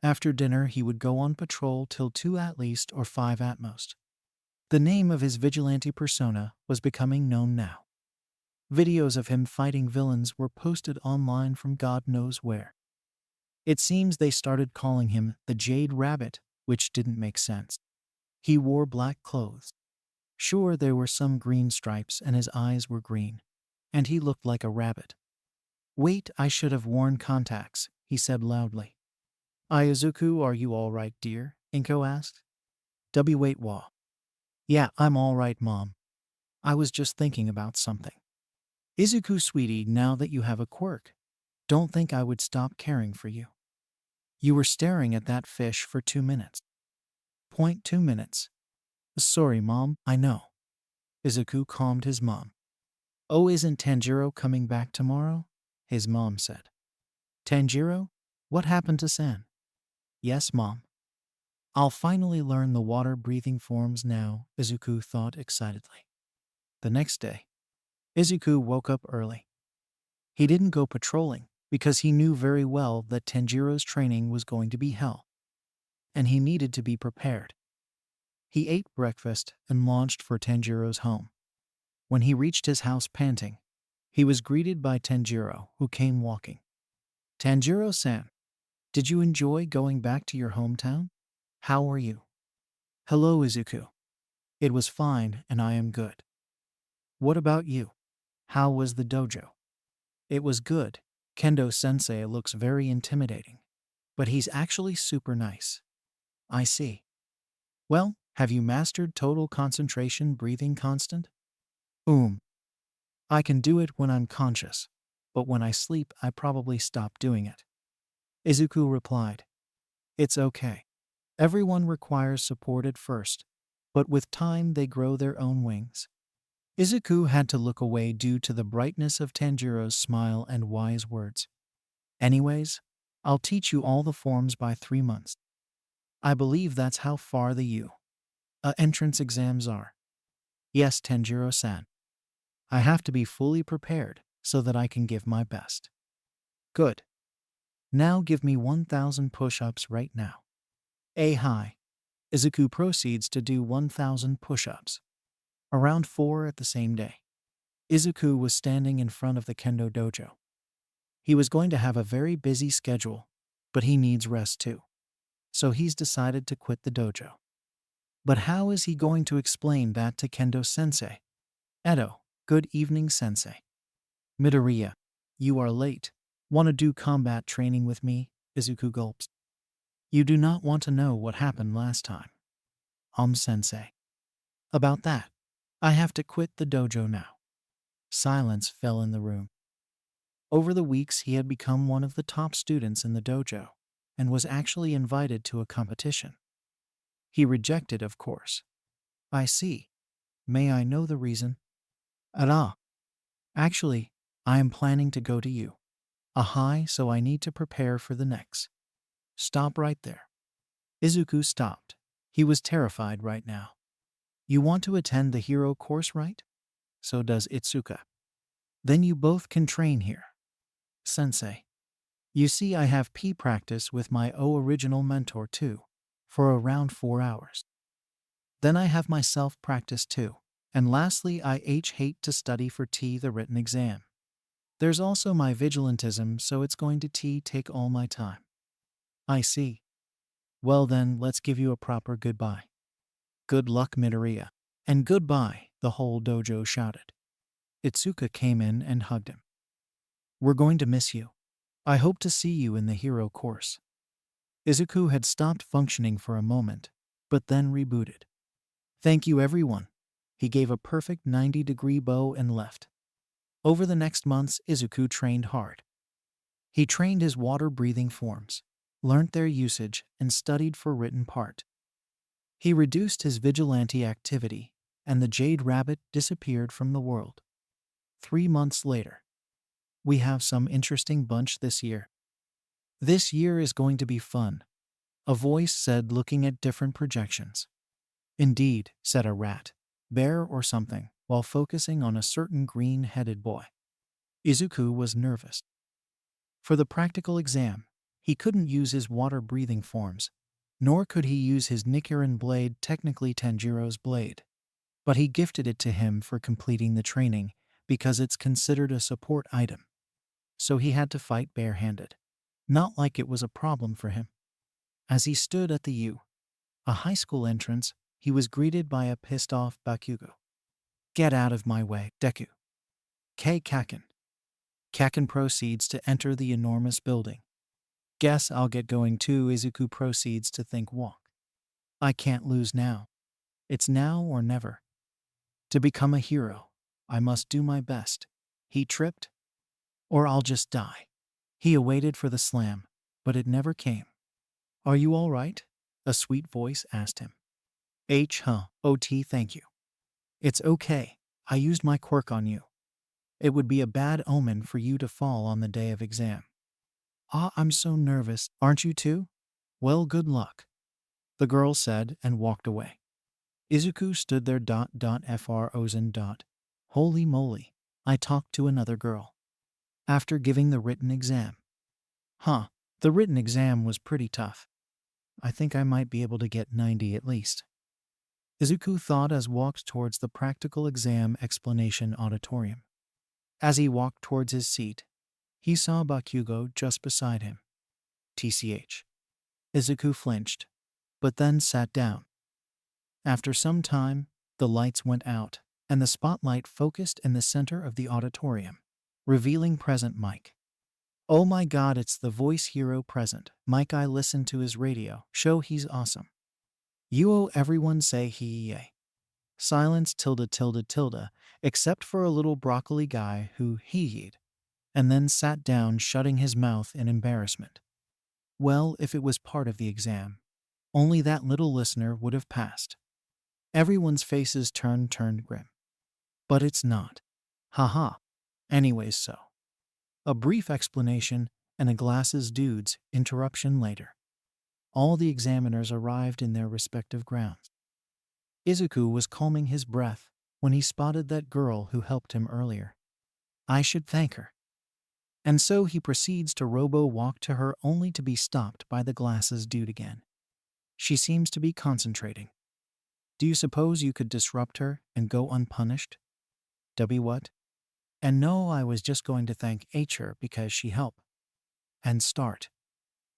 After dinner, he would go on patrol till 2 at least or 5 at most. The name of his vigilante persona was becoming known now. Videos of him fighting villains were posted online from God knows where. It seems they started calling him the Jade Rabbit, which didn't make sense. He wore black clothes. Sure, there were some green stripes and his eyes were green. And he looked like a rabbit. Wait, I should have worn contacts, he said loudly. Izuku, are you all right, dear? Inko asked. Wait, wah. Yeah, I'm all right, Mom. I was just thinking about something. Izuku, sweetie, now that you have a quirk, don't think I would stop caring for you. You were staring at that fish for 2 minutes. Point 2 minutes. Sorry, Mom, I know. Izuku calmed his mom. Oh, isn't Tanjiro coming back tomorrow? His mom said. Tanjiro? What happened to San? Yes, Mom. I'll finally learn the water-breathing forms now, Izuku thought excitedly. The next day, Izuku woke up early. He didn't go patrolling because he knew very well that Tanjiro's training was going to be hell, and he needed to be prepared. He ate breakfast and launched for Tanjiro's home. When he reached his house panting, he was greeted by Tanjiro, who came walking. Tanjiro-san, did you enjoy going back to your hometown? How are you? Hello, Izuku. It was fine, and I am good. What about you? How was the dojo? It was good. Kendo-sensei looks very intimidating, but he's actually super nice. I see. Well, have you mastered total concentration breathing constant? I can do it when I'm conscious, but when I sleep I probably stop doing it. Izuku replied. It's okay. Everyone requires support at first, but with time they grow their own wings. Izuku had to look away due to the brightness of Tanjiro's smile and wise words. Anyways, I'll teach you all the forms by 3 months. I believe that's how far the entrance exams are. Yes, Tanjiro-san. I have to be fully prepared so that I can give my best. Good. Now give me 1,000 push-ups right now. Hi. Izuku proceeds to do 1,000 push-ups. Around 4 at the same day. Izuku was standing in front of the kendo dojo. He was going to have a very busy schedule, but he needs rest too. So he's decided to quit the dojo. But how is he going to explain that to Kendo-sensei? Edo, good evening, sensei. Midoriya, you are late. Want to do combat training with me? Izuku gulps. You do not want to know what happened last time. Sensei. About that, I have to quit the dojo now. Silence fell in the room. Over the weeks, he had become one of the top students in the dojo and was actually invited to a competition. He rejected, of course. I see. May I know the reason? Actually, I am planning to go to you. So I need to prepare for the next. Stop right there. Izuku stopped. He was terrified right now. You want to attend the hero course, right? So does Itsuka. Then you both can train here. Sensei. You see, I have P practice with my original mentor too, for around 4 hours. Then I have my self-practice too. And lastly, I hate to study for the written exam. There's also my vigilantism, so it's going to take all my time. I see. Well then, let's give you a proper goodbye. Good luck, Midoriya. And goodbye, the whole dojo shouted. Itsuka came in and hugged him. We're going to miss you. I hope to see you in the hero course. Izuku had stopped functioning for a moment, but then rebooted. Thank you, everyone. He gave a perfect 90-degree bow and left. Over the next months, Izuku trained hard. He trained his water-breathing forms, learnt their usage, and studied for written part. He reduced his vigilante activity, and the Jade Rabbit disappeared from the world. 3 months later. We have some interesting bunch this year. This year is going to be fun, a voice said, looking at different projections. Indeed, said a rat, bear or something, while focusing on a certain green-headed boy. Izuku was nervous. For the practical exam, he couldn't use his water-breathing forms, nor could he use his Nichiren blade, technically Tanjiro's blade. But he gifted it to him for completing the training because it's considered a support item. So he had to fight barehanded. Not like it was a problem for him. As he stood at the a high school entrance, he was greeted by a pissed-off Bakugo. Get out of my way, Deku. Kaken. Kaken proceeds to enter the enormous building. Guess I'll get going too. Izuku proceeds to think walk. I can't lose now. It's now or never. To become a hero, I must do my best. He tripped, or I'll just die. He awaited for the slam, but it never came. Are you all right? A sweet voice asked him. OT, thank you. It's okay. I used my quirk on you. It would be a bad omen for you to fall on the day of exam. Ah, I'm so nervous. Aren't you too? Well, good luck, the girl said and walked away. Izuku stood there. Frozen. Holy moly, I talked to another girl. After giving the written exam. The written exam was pretty tough. I think I might be able to get 90 at least, Izuku thought as walked towards the practical exam explanation auditorium. As he walked towards his seat, he saw Bakugo just beside him. TCH. Izuku flinched, but then sat down. After some time, the lights went out, and the spotlight focused in the center of the auditorium, revealing present Mike. Oh my god, it's the voice hero present. Mike, I listened to his radio show, he's awesome. You owe everyone say he. Silence except for a little broccoli guy who he'd, and then sat down, shutting his mouth in embarrassment. Well, if it was part of the exam, only that little listener would have passed. Everyone's faces turned grim. But it's not. Haha. Anyways, so. A brief explanation and a glasses dude's interruption later. All the examiners arrived in their respective grounds. Izuku was calming his breath when he spotted that girl who helped him earlier. I should thank her. And so he proceeds to robo-walk to her, only to be stopped by the glasses dude again. She seems to be concentrating. Do you suppose you could disrupt her and go unpunished? What? And no, I was just going to thank her because she helped. And start.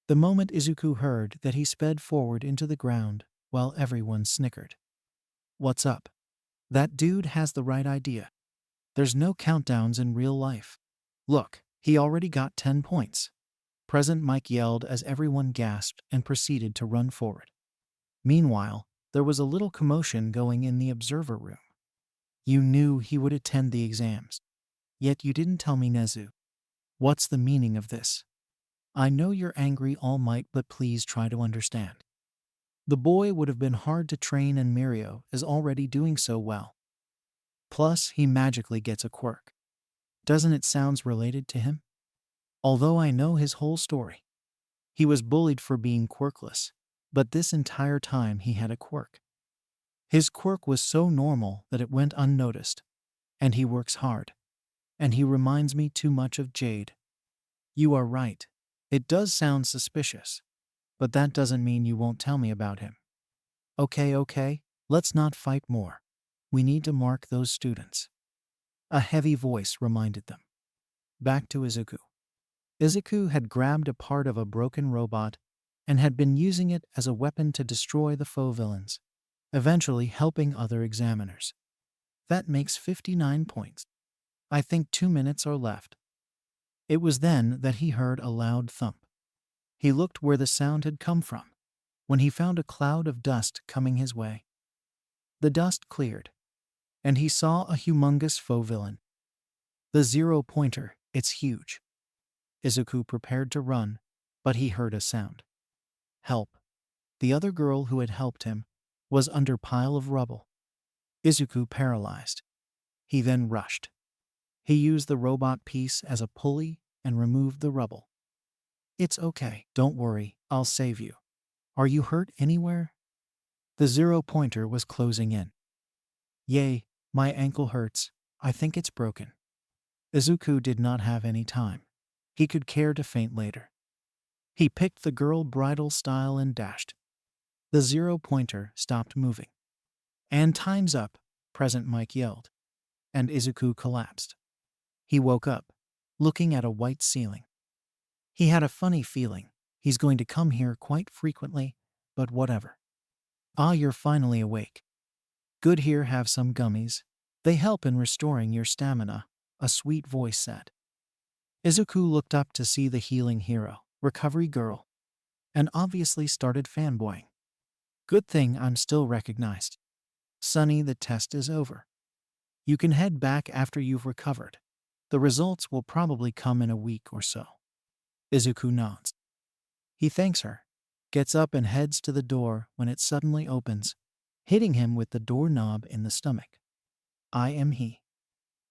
The moment Izuku heard that, he sped forward into the ground while everyone snickered. What's up? That dude has the right idea. There's no countdowns in real life. Look, he already got 10 points. Present Mike yelled as everyone gasped and proceeded to run forward. Meanwhile, there was a little commotion going in the observer room. You knew he would attend the exams. Yet you didn't tell me, Nezu. What's the meaning of this? I know you're angry, All Might, but please try to understand. The boy would have been hard to train, and Mirio is already doing so well. Plus, he magically gets a quirk. Doesn't it sound related to him? Although I know his whole story. He was bullied for being quirkless, but this entire time he had a quirk. His quirk was so normal that it went unnoticed, and he works hard. And he reminds me too much of Jade. You are right. It does sound suspicious, but that doesn't mean you won't tell me about him. Okay, let's not fight more. We need to mark those students. A heavy voice reminded them. Back to Izuku. Izuku had grabbed a part of a broken robot and had been using it as a weapon to destroy the faux villains, eventually helping other examiners. That makes 59 points. I think 2 minutes are left. It was then that he heard a loud thump. He looked where the sound had come from, when he found a cloud of dust coming his way. The dust cleared, and he saw a humongous faux villain. The 0-pointer, it's huge. Izuku prepared to run, but he heard a sound. Help. The other girl who had helped him was under pile of rubble. Izuku paralyzed. He then rushed. He used the robot piece as a pulley and removed the rubble. It's okay, don't worry, I'll save you. Are you hurt anywhere? The 0-pointer was closing in. Yay, my ankle hurts, I think it's broken. Izuku did not have any time. He could care to faint later. He picked the girl bridal style and dashed. The 0-pointer stopped moving. And time's up, Present Mike yelled. And Izuku collapsed. He woke up, looking at a white ceiling. He had a funny feeling he's going to come here quite frequently, but whatever. Ah, you're finally awake. Good, here, have some gummies. They help in restoring your stamina, a sweet voice said. Izuku looked up to see the healing hero, recovery girl, and obviously started fanboying. Good thing I'm still recognized. Sonny, the test is over. You can head back after you've recovered. The results will probably come in a week or so. Izuku nods. He thanks her. gets up and heads to the door when it suddenly opens, hitting him with the doorknob in the stomach. I am he.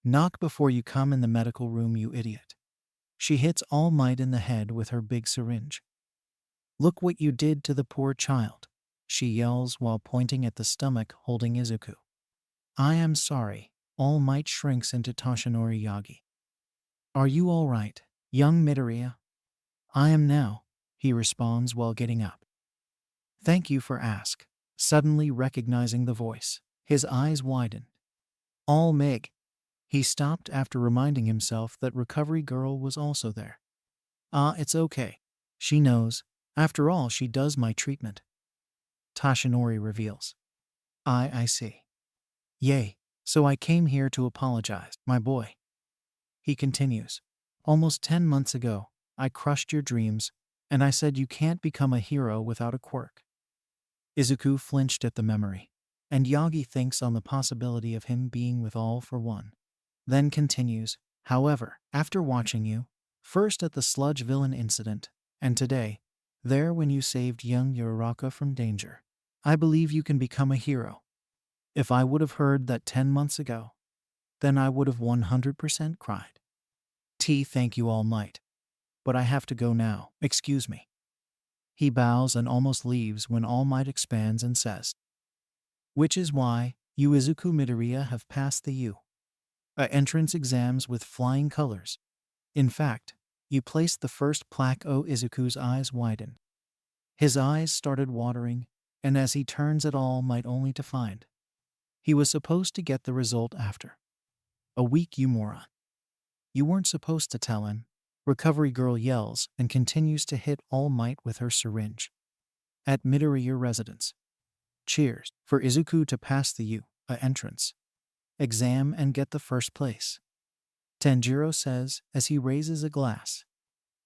Knock before you come in the medical room, you idiot. She hits All Might in the head with her big syringe. Look what you did to the poor child, she yells while pointing at the stomach holding Izuku. I am sorry. All Might shrinks into Toshinori Yagi. Are you all right, young Midoriya? I am now, he responds while getting up. Thank you for ask. Suddenly recognizing the voice, his eyes widen. All Mig. He stopped after reminding himself that Recovery Girl was also there. It's okay. She knows. After all, she does my treatment. Toshinori reveals. I see. Yay. So I came here to apologize, my boy. He continues. Almost 10 months ago, I crushed your dreams, and I said you can't become a hero without a quirk. Izuku flinched at the memory, and Yagi thinks on the possibility of him being with All for One. Then continues, however, after watching you, first at the sludge villain incident, and today, there when you saved young Uraraka from danger, I believe you can become a hero. If I would have heard that 10 months ago, then I would have 100% cried. Thank you, All Might. But I have to go now, excuse me. He bows and almost leaves when All Might expands and says, which is why you Izuku Midoriya have passed the entrance exams with flying colors. In fact, you placed the first plaque. Izuku's eyes widened. His eyes started watering, and as he turns at All Might only to find he was supposed to get the result after a week, you moron. You weren't supposed to tell him. Recovery Girl yells and continues to hit All Might with her syringe. At Midoriya residence. Cheers for Izuku to pass the entrance exam and get the first place. Tanjiro says as he raises a glass.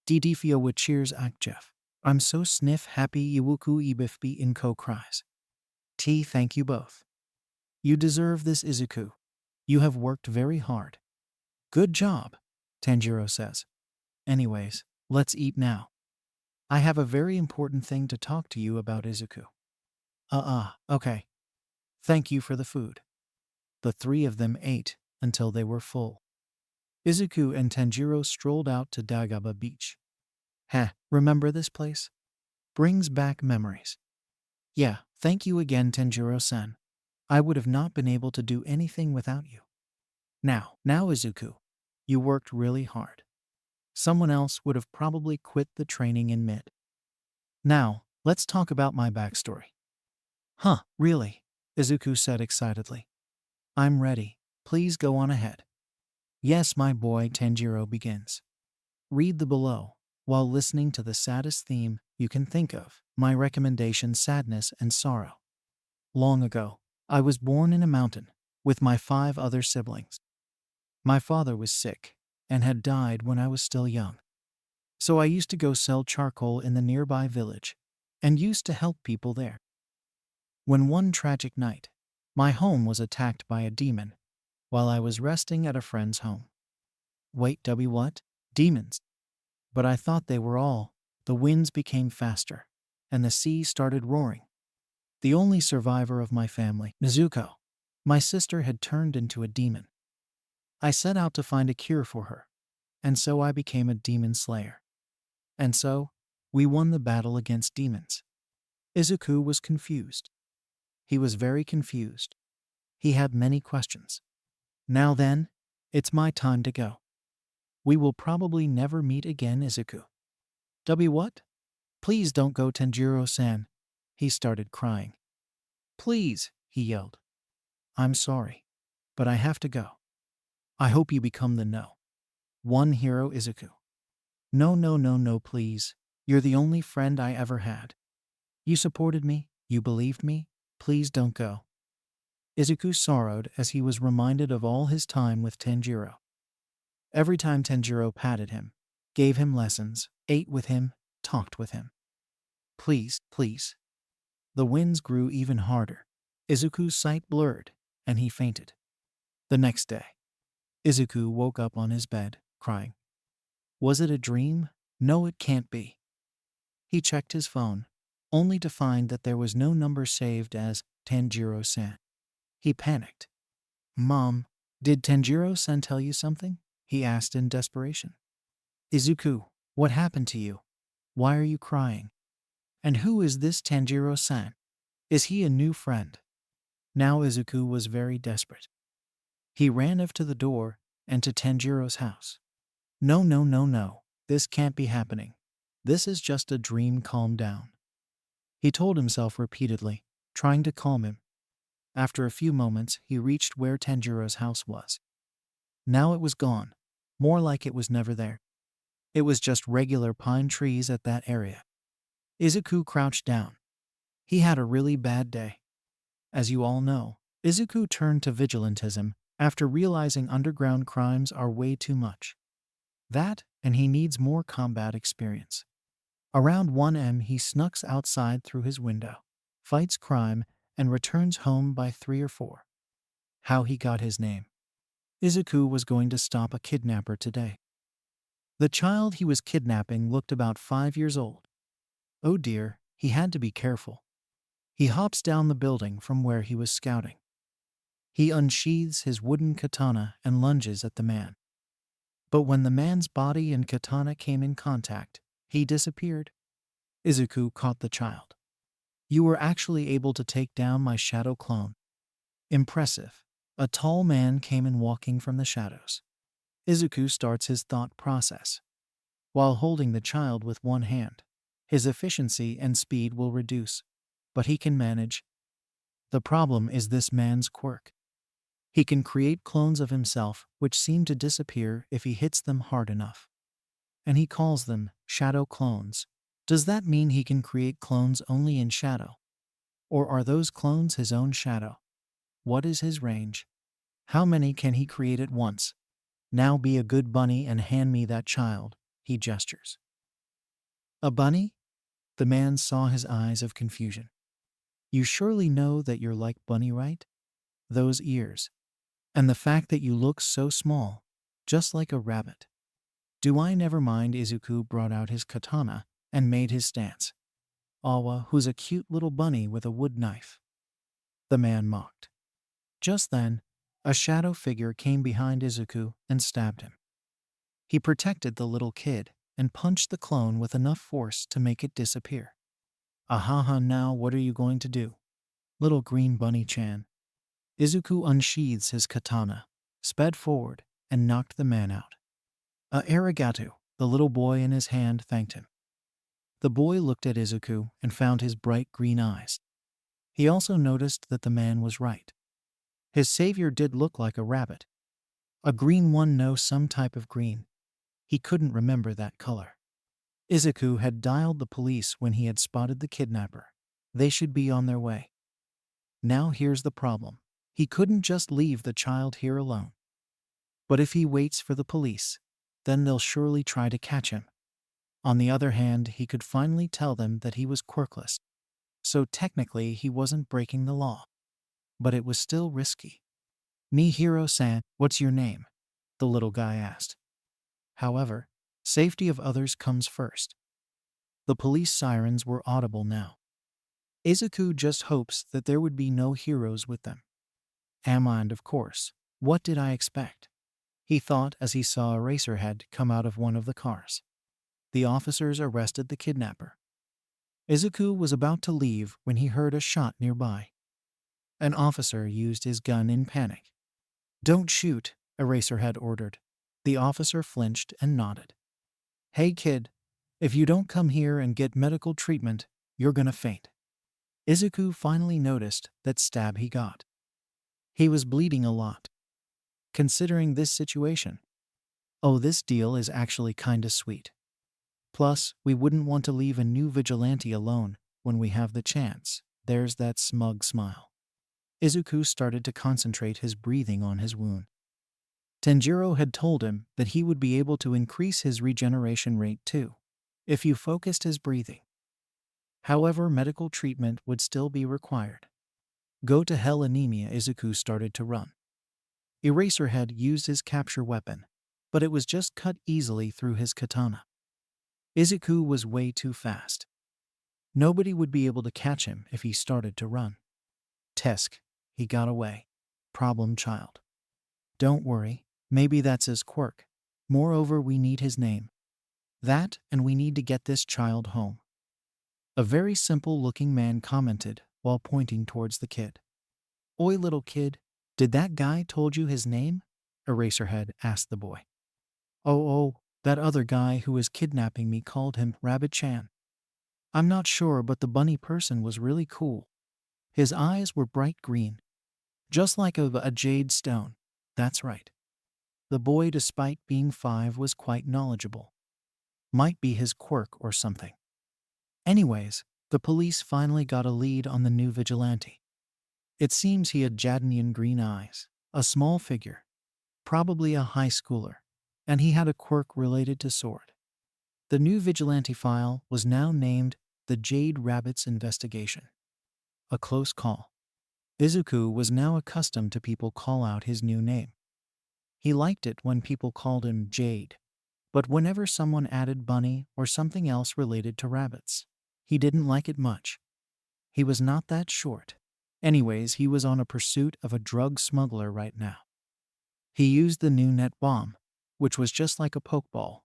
Didifio with cheers Akjeff. I'm so sniff happy Iwuku Ibifbi Inko cries. Thank you both. You deserve this, Izuku. You have worked very hard. Good job, Tanjiro says. Anyways, let's eat now. I have a very important thing to talk to you about, Izuku. Okay. Thank you for the food. The three of them ate until they were full. Izuku and Tanjiro strolled out to Dagaba Beach. Remember this place? Brings back memories. Yeah, thank you again, Tanjiro-san. I would have not been able to do anything without you. Now, Izuku, you worked really hard. Someone else would have probably quit the training in mid. Now, let's talk about my backstory. Really? Izuku said excitedly. I'm ready. Please go on ahead. Yes, my boy, Tanjiro begins. Read the below, while listening to the saddest theme you can think of. My recommendation: sadness and sorrow. Long ago, I was born in a mountain, with my 5 other siblings. My father was sick, and had died when I was still young. So I used to go sell charcoal in the nearby village, and used to help people there. When one tragic night, my home was attacked by a demon, while I was resting at a friend's home. Wait, what? Demons? But I thought they were all. The winds became faster, and the sea started roaring. The only survivor of my family, Nezuko, my sister, had turned into a demon. I set out to find a cure for her, and so I became a demon slayer. And so, we won the battle against demons. Izuku was confused. He was very confused. He had many questions. Now then, it's my time to go. We will probably never meet again, Izuku. What? Please don't go, Tanjiro-san. He started crying. Please, he yelled. I'm sorry, but I have to go. I hope you become the one hero, Izuku. No, please. You're the only friend I ever had. You supported me, you believed me. Please don't go. Izuku sorrowed as he was reminded of all his time with Tanjiro. Every time Tanjiro patted him, gave him lessons, ate with him, talked with him. Please. The winds grew even harder. Izuku's sight blurred, and he fainted. The next day, Izuku woke up on his bed, crying. Was it a dream? No, it can't be. He checked his phone. only to find that there was no number saved as Tanjiro-san. He panicked. "Mom, did Tanjiro-san tell you something?" he asked in desperation. "Izuku, what happened to you? Why are you crying? And who is this Tanjiro-san? Is he a new friend?" Now Izuku was very desperate. He ran up to the door and to Tanjiro's house. "No, no, no, no. This can't be happening. This is just a dream, calm down," he told himself repeatedly, trying to calm him. After a few moments, he reached where Tanjiro's house was. Now it was gone, more like it was never there. It was just regular pine trees at that area. Izuku crouched down. He had a really bad day. As you all know, Izuku turned to vigilantism after realizing underground crimes are way too much. That, and he needs more combat experience. Around 1 am he snucks outside through his window, fights crime, and returns home by 3 or 4. How he got his name. Izuku was going to stop a kidnapper today. The child he was kidnapping looked about 5 years old. Oh dear, he had to be careful. He hops down the building from where he was scouting. He unsheathes his wooden katana and lunges at the man. But when the man's body and katana came in contact, he disappeared. Izuku caught the child. "You were actually able to take down my shadow clone. Impressive." A tall man came in walking from the shadows. Izuku starts his thought process. While holding the child with one hand, his efficiency and speed will reduce, but he can manage. The problem is this man's quirk. He can create clones of himself which seem to disappear if he hits them hard enough. And he calls them shadow clones. Does that mean he can create clones only in shadow? Or are those clones his own shadow? What is his range? How many can he create at once? "Now be a good bunny and hand me that child," he gestures. "A bunny?" The man saw his eyes of confusion. "You surely know that you're like Bunny, right? Those ears. And the fact that you look so small, just like a rabbit." "Do I never mind?" Izuku brought out his katana and made his stance. "Awa, who's a cute little bunny with a wood knife?" The man mocked. Just then, a shadow figure came behind Izuku and stabbed him. He protected the little kid and punched the clone with enough force to make it disappear. "Ahaha, now what are you going to do, little green bunny-chan?" Izuku unsheathes his katana, sped forward, and knocked the man out. Arigato," the little boy in his hand thanked him. The boy looked at Izuku and found his bright green eyes. He also noticed that the man was right. His savior did look like a rabbit. A green one, no, some type of green. He couldn't remember that color. Izuku had dialed the police when he had spotted the kidnapper. They should be on their way. Now here's the problem. He couldn't just leave the child here alone. But if he waits for the police, then they'll surely try to catch him. On the other hand, he could finally tell them that he was quirkless. So technically he wasn't breaking the law. But it was still risky. "Nihiro-san, what's your name?" the little guy asked. However, safety of others comes first. The police sirens were audible now. Izuku just hopes that there would be no heroes with them. And of course, what did I expect? He thought as he saw Eraserhead come out of one of the cars. The officers arrested the kidnapper. Izuku was about to leave when he heard a shot nearby. An officer used his gun in panic. "Don't shoot," Eraserhead ordered. The officer flinched and nodded. "Hey kid, if you don't come here and get medical treatment, you're gonna faint." Izuku finally noticed that stab he got. He was bleeding a lot. Considering this situation, oh, this deal is actually kinda sweet. Plus, we wouldn't want to leave a new vigilante alone when we have the chance. There's that smug smile. Izuku started to concentrate his breathing on his wound. Tanjiro had told him that he would be able to increase his regeneration rate too, if you focused his breathing. However, medical treatment would still be required. Go to hell, anemia. Izuku started to run. Eraserhead used his capture weapon, but it was just cut easily through his katana. Izuku was way too fast. Nobody would be able to catch him if he started to run. Tesk, he got away. Problem child. Don't worry, maybe that's his quirk. Moreover, we need his name. That, and we need to get this child home. A very simple-looking man commented while pointing towards the kid. Oi, little kid, did that guy told you his name? Eraserhead asked the boy. Oh, that other guy who was kidnapping me called him Rabbit-chan. I'm not sure, but the bunny person was really cool. His eyes were bright green, just like a jade stone. That's right. The boy, despite being 5, was quite knowledgeable. Might be his quirk or something. Anyways, the police finally got a lead on the new vigilante. It seems he had Jadonian green eyes, a small figure, probably a high schooler, and he had a quirk related to sword. The new vigilante file was now named the Jade Rabbit's Investigation. A close call. Izuku was now accustomed to people call out his new name. He liked it when people called him Jade, but whenever someone added bunny or something else related to rabbits, he didn't like it much. He was not that short. Anyways, he was on a pursuit of a drug smuggler right now. He used the new net bomb, which was just like a pokeball,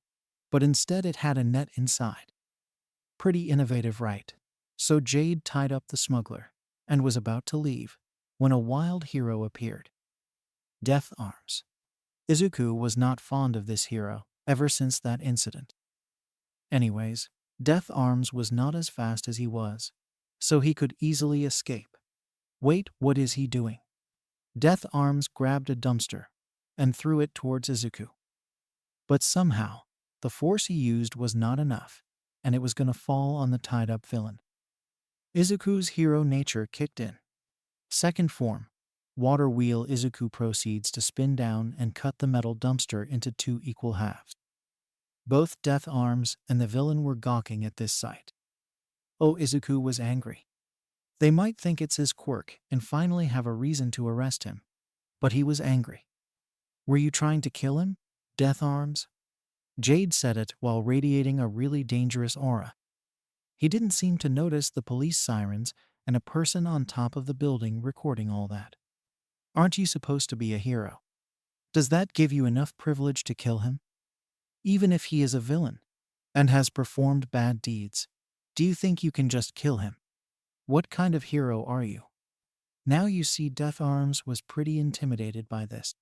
but instead it had a net inside. Pretty innovative, right? So Jade tied up the smuggler and was about to leave when a wild hero appeared. Death Arms. Izuku was not fond of this hero ever since that incident. Anyways, Death Arms was not as fast as he was, so he could easily escape. Wait, what is he doing? Death Arms grabbed a dumpster and threw it towards Izuku. But somehow, the force he used was not enough, and it was going to fall on the tied-up villain. Izuku's hero nature kicked in. Second form, water wheel. Izuku proceeds to spin down and cut the metal dumpster into 2 equal halves. Both Death Arms and the villain were gawking at this sight. Oh, Izuku was angry. They might think it's his quirk and finally have a reason to arrest him, but he was angry. Were you trying to kill him, Death Arms? Jade said it while radiating a really dangerous aura. He didn't seem to notice the police sirens and a person on top of the building recording all that. Aren't you supposed to be a hero? Does that give you enough privilege to kill him? Even if he is a villain and has performed bad deeds, do you think you can just kill him? What kind of hero are you? Now you see, Death Arms was pretty intimidated by this.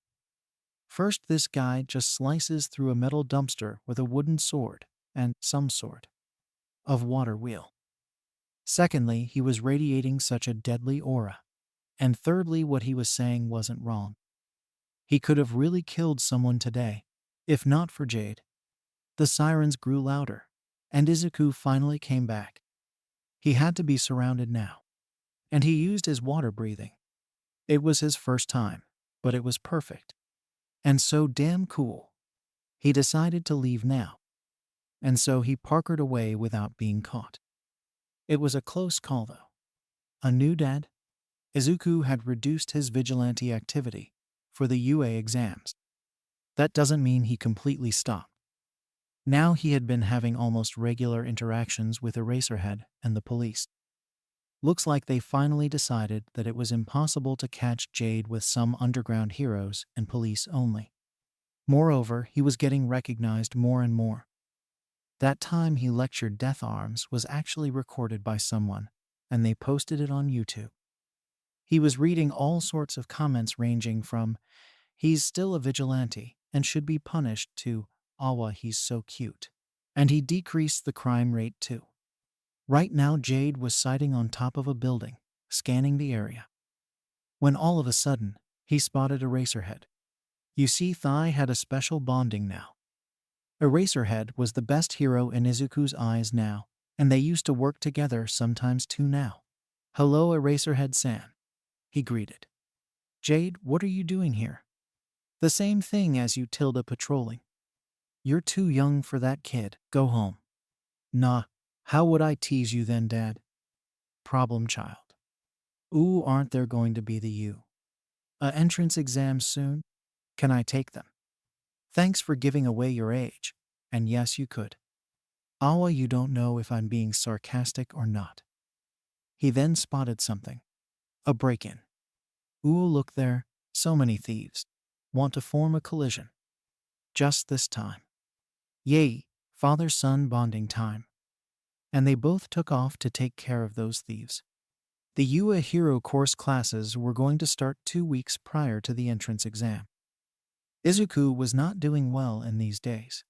First, this guy just slices through a metal dumpster with a wooden sword and some sort of water wheel. Secondly, he was radiating such a deadly aura. And thirdly, what he was saying wasn't wrong. He could have really killed someone today, if not for Jade. The sirens grew louder, and Izuku finally came back. He had to be surrounded now, and he used his water breathing. It was his first time, but it was perfect. And so damn cool. He decided to leave now, and so he parkered away without being caught. It was a close call though. A new dad? Izuku had reduced his vigilante activity for the UA exams. That doesn't mean he completely stopped. Now he had been having almost regular interactions with Eraserhead and the police. Looks like they finally decided that it was impossible to catch Jade with some underground heroes and police only. Moreover, he was getting recognized more and more. That time he lectured Death Arms was actually recorded by someone, and they posted it on YouTube. He was reading all sorts of comments ranging from, "He's still a vigilante and should be punished," to, "Awa, he's so cute." And he decreased the crime rate too. Right now Jade was sitting on top of a building, scanning the area. When all of a sudden, he spotted Eraserhead. You see, Thai had a special bonding now. Eraserhead was the best hero in Izuku's eyes now, and they used to work together sometimes too now. "Hello, Eraserhead-san," he greeted. "Jade, what are you doing here?" "The same thing as you, Tilda, patrolling." "You're too young for that, kid. Go home." "Nah, how would I tease you then, Dad?" "Problem child." "Ooh, aren't there going to be the entrance exams soon? Can I take them?" "Thanks for giving away your age. And yes, you could." Awa, you don't know if I'm being sarcastic or not. He then spotted something. A break-in. Ooh, look there. So many thieves. Want to form a collision. Just this time. Yay, father-son bonding time. And they both took off to take care of those thieves. The UA Hero course classes were going to start 2 weeks prior to the entrance exam. Izuku was not doing well in these days.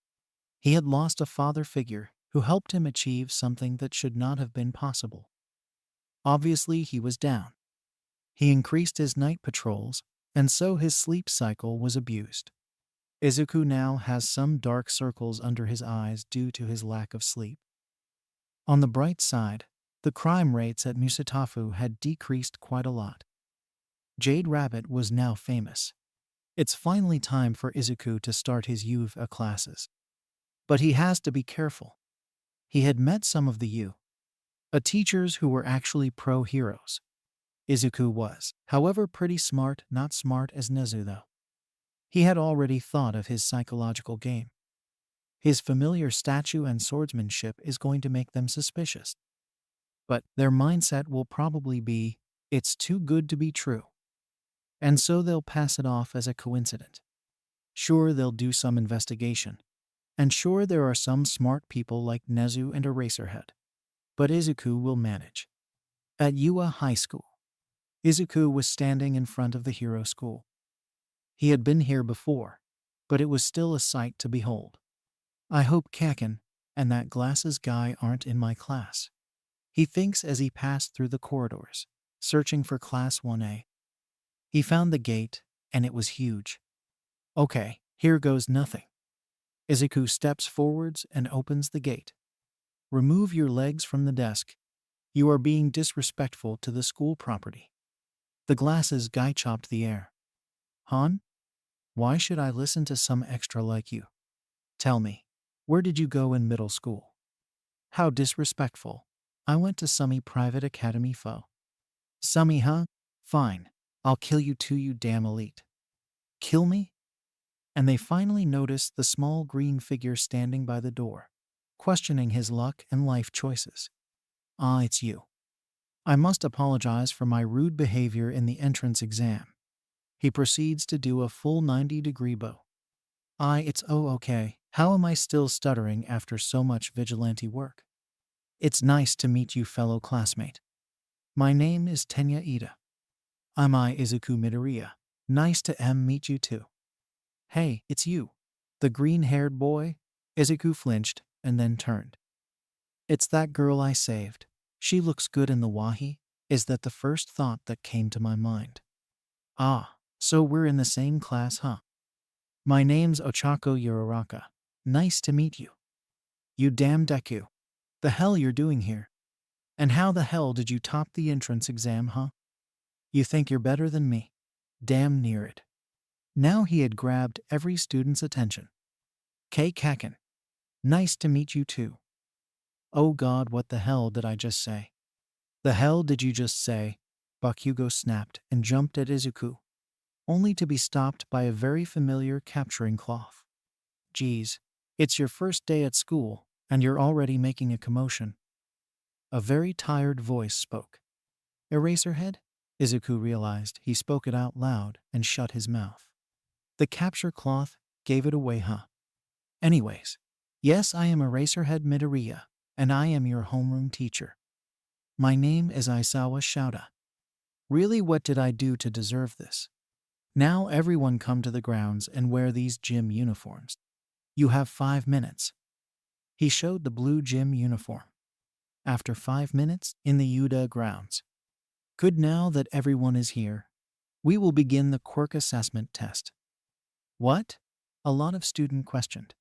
He had lost a father figure who helped him achieve something that should not have been possible. Obviously, he was down. He increased his night patrols, and so his sleep cycle was abused. Izuku now has some dark circles under his eyes due to his lack of sleep. On the bright side, the crime rates at Musatafu had decreased quite a lot. Jade Rabbit was now famous. It's finally time for Izuku to start his UA classes. But he has to be careful. He had met some of the UA teachers who were actually pro-heroes. Izuku was, however, pretty smart, not smart as Nezu though. He had already thought of his psychological game. His familiar statue and swordsmanship is going to make them suspicious. But their mindset will probably be, it's too good to be true. And so they'll pass it off as a coincidence. Sure, they'll do some investigation. And sure, there are some smart people like Nezu and Eraserhead. But Izuku will manage. At UA High School, Izuku was standing in front of the hero school. He had been here before, but it was still a sight to behold. I hope Kaken and that glasses guy aren't in my class. He thinks as he passed through the corridors, searching for Class 1A. He found the gate, and it was huge. Okay, here goes nothing. Izuku steps forwards and opens the gate. Remove your legs from the desk. You are being disrespectful to the school property. The glasses guy chopped the air. Han? Why should I listen to some extra like you? Tell me, where did you go in middle school? How disrespectful. I went to Sumi Private Academy Fo. Sumi, huh? Fine. I'll kill you too, you damn elite. Kill me? And they finally noticed the small green figure standing by the door, questioning his luck and life choices. Ah, it's you. I must apologize for my rude behavior in the entrance exam. He proceeds to do a full 90-degree bow. It's okay. How am I still stuttering after so much vigilante work? It's nice to meet you, fellow classmate. My name is Tenya Ida. I'm Izuku Midoriya. Nice to meet you too. Hey, it's you. The green-haired boy? Izuku flinched and then turned. It's that girl I saved. She looks good in the wahi. Is that the first thought that came to my mind? Ah, so we're in the same class, huh? My name's Ochako Yororaka. Nice to meet you. You damn Deku. The hell you're doing here? And how the hell did you top the entrance exam, huh? You think you're better than me? Damn near it. Now he had grabbed every student's attention. Kei Kaken. Nice to meet you too. Oh God, what the hell did I just say? The hell did you just say? Bakugo snapped and jumped at Izuku, only to be stopped by a very familiar capturing cloth. Geez, it's your first day at school, and you're already making a commotion. A very tired voice spoke. Eraserhead? Izuku realized he spoke it out loud and shut his mouth. The capture cloth gave it away, huh? Anyways, yes, I am Eraserhead Midoriya, and I am your homeroom teacher. My name is Isawa Shouda. Really, what did I do to deserve this? Now everyone come to the grounds and wear these gym uniforms. You have 5 minutes. He showed the blue gym uniform. After 5 minutes, in the UDA grounds. Good, now that everyone is here, we will begin the quirk assessment test. What? A lot of students questioned.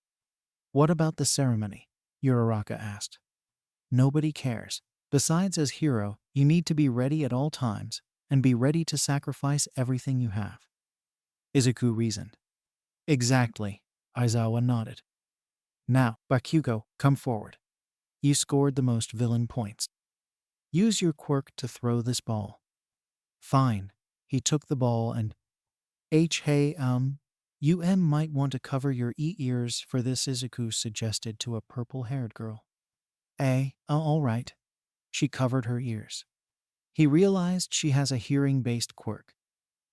What about the ceremony? Yororaka asked. Nobody cares. Besides, as hero, you need to be ready at all times and be ready to sacrifice everything you have. Izuku reasoned. Exactly, Aizawa nodded. Now, Bakugo, come forward. You scored the most villain points. Use your quirk to throw this ball. Fine. He took the ball and... Hey, you might want to cover your ears for this, Izuku suggested to a purple-haired girl. All right. She covered her ears. He realized she has a hearing-based quirk.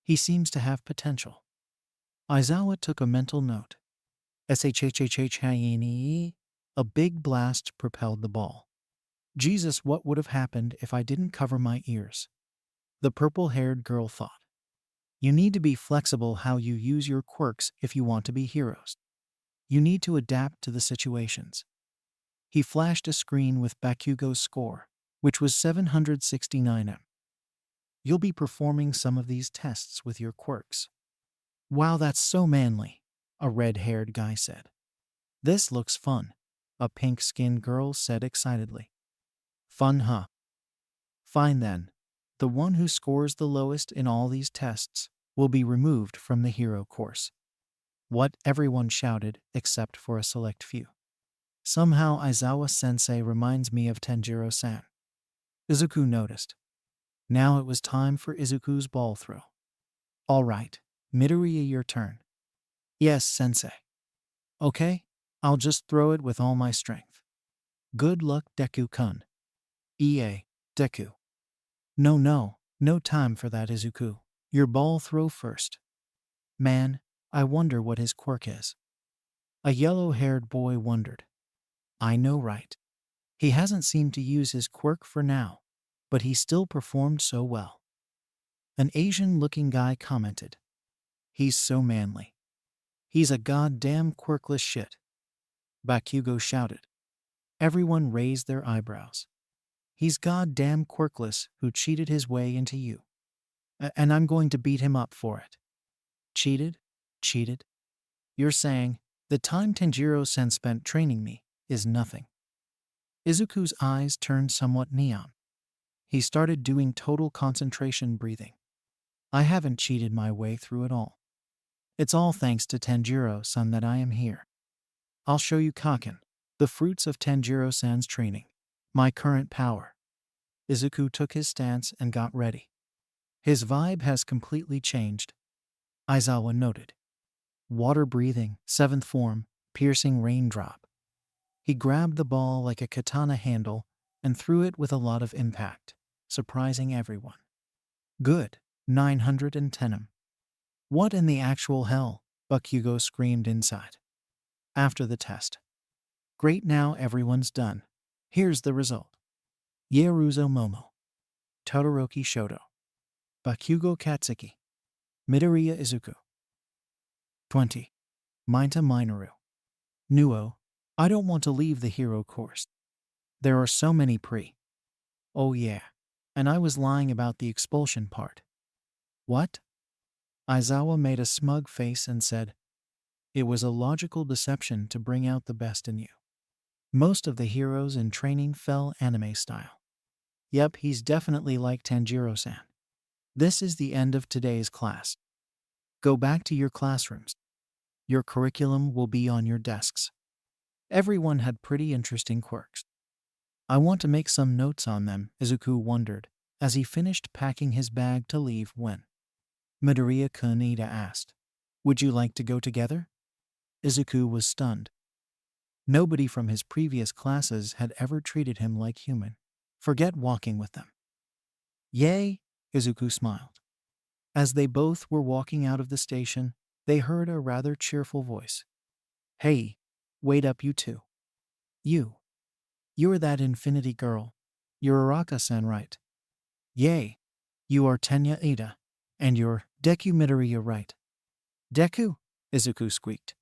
He seems to have potential. Aizawa took a mental note. SHHHHINE. A big blast propelled the ball. Jesus, what would have happened if I didn't cover my ears? The purple-haired girl thought. You need to be flexible how you use your quirks if you want to be heroes. You need to adapt to the situations. He flashed a screen with Bakugo's score, which was 769M. You'll be performing some of these tests with your quirks. Wow, that's so manly, a red-haired guy said. This looks fun, a pink-skinned girl said excitedly. Fun, huh? Fine then. The one who scores the lowest in all these tests will be removed from the hero course. What? Everyone shouted, except for a select few. Somehow Aizawa-sensei reminds me of Tanjiro-san. Izuku noticed. Now it was time for Izuku's ball throw. All right, Midoriya, your turn. Yes, sensei. Okay, I'll just throw it with all my strength. Good luck, Deku-kun. Deku. No time for that, Izuku. Your ball throw first. Man, I wonder what his quirk is. A yellow-haired boy wondered. I know, right? He hasn't seemed to use his quirk for now, but he still performed so well. An Asian-looking guy commented. He's so manly. He's a goddamn quirkless shit. Bakugo shouted. Everyone raised their eyebrows. He's goddamn quirkless who cheated his way into you. And I'm going to beat him up for it. Cheated? Cheated? You're saying, the time Tanjiro-sen spent training me is nothing. Izuku's eyes turned somewhat neon. He started doing total concentration breathing. I haven't cheated my way through it all. It's all thanks to Tanjiro-san that I am here. I'll show you Kaken, the fruits of Tanjiro-san's training. My current power. Izuku took his stance and got ready. His vibe has completely changed. Aizawa noted. Water breathing, 7th form, piercing raindrop. He grabbed the ball like a katana handle and threw it with a lot of impact, surprising everyone. Good, 910M. What in the actual hell? Bakugo screamed inside. After the test. Great, now everyone's done. Here's the result. Yaruzo Momo. Todoroki Shoto. Bakugo Katsuki. Midoriya Izuku. 20. Mineta Minoru. Nuo. I don't want to leave the hero course. There are so many Oh yeah. And I was lying about the expulsion part. What? Aizawa made a smug face and said, it was a logical deception to bring out the best in you. Most of the heroes in training fell anime style. Yep, he's definitely like Tanjiro-san. This is the end of today's class. Go back to your classrooms. Your curriculum will be on your desks. Everyone had pretty interesting quirks. I want to make some notes on them, Izuku wondered, as he finished packing his bag to leave when Midoriya Kunita asked, would you like to go together? Izuku was stunned. Nobody from his previous classes had ever treated him like human. Forget walking with them. Yay, Izuku smiled. As they both were walking out of the station, they heard a rather cheerful voice. Hey, wait up, you two. You're that infinity girl. You're Araka-san, right? Yay. You are Tenya Ida. And you're Deku Midoriya, right? Deku? Izuku squeaked.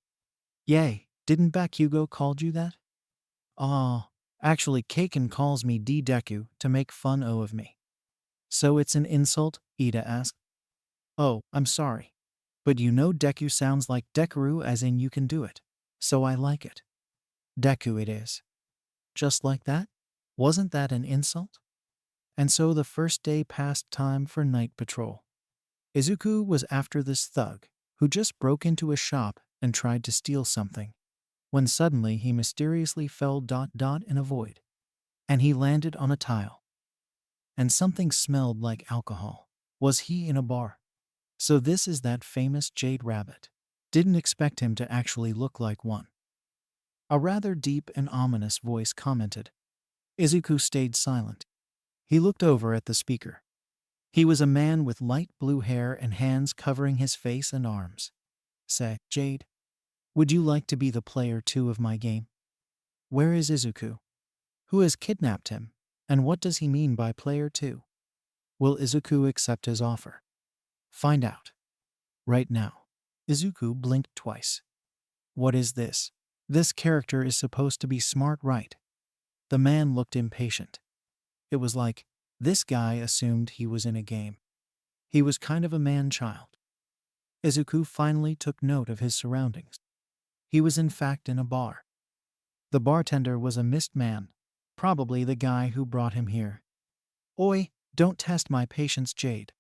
Yay, didn't Bakugo called you that? Actually Kaken calls me D-Deku to make fun of me. So it's an insult? Ida asked. Oh, I'm sorry. But you know Deku sounds like Dekaru as in you can do it. So I like it. Deku it is. Just like that? Wasn't that an insult? And so the first day passed time for night patrol. Izuku was after this thug, who just broke into a shop and tried to steal something, when suddenly he mysteriously fell in a void. And he landed on a tile. And something smelled like alcohol. Was he in a bar? So this is that famous Jade Rabbit. Didn't expect him to actually look like one. A rather deep and ominous voice commented. Izuku stayed silent. He looked over at the speaker. He was a man with light blue hair and hands covering his face and arms. Say, Jade, would you like to be the player 2 of my game? Where is Izuku? Who has kidnapped him? And what does he mean by player 2? Will Izuku accept his offer? Find out. Right now. Izuku blinked twice. What is this? This character is supposed to be smart, right? The man looked impatient. It was like, this guy assumed he was in a game. He was kind of a man-child. Izuku finally took note of his surroundings. He was in fact in a bar. The bartender was a mist man, probably the guy who brought him here. Oi, don't test my patience, Jade.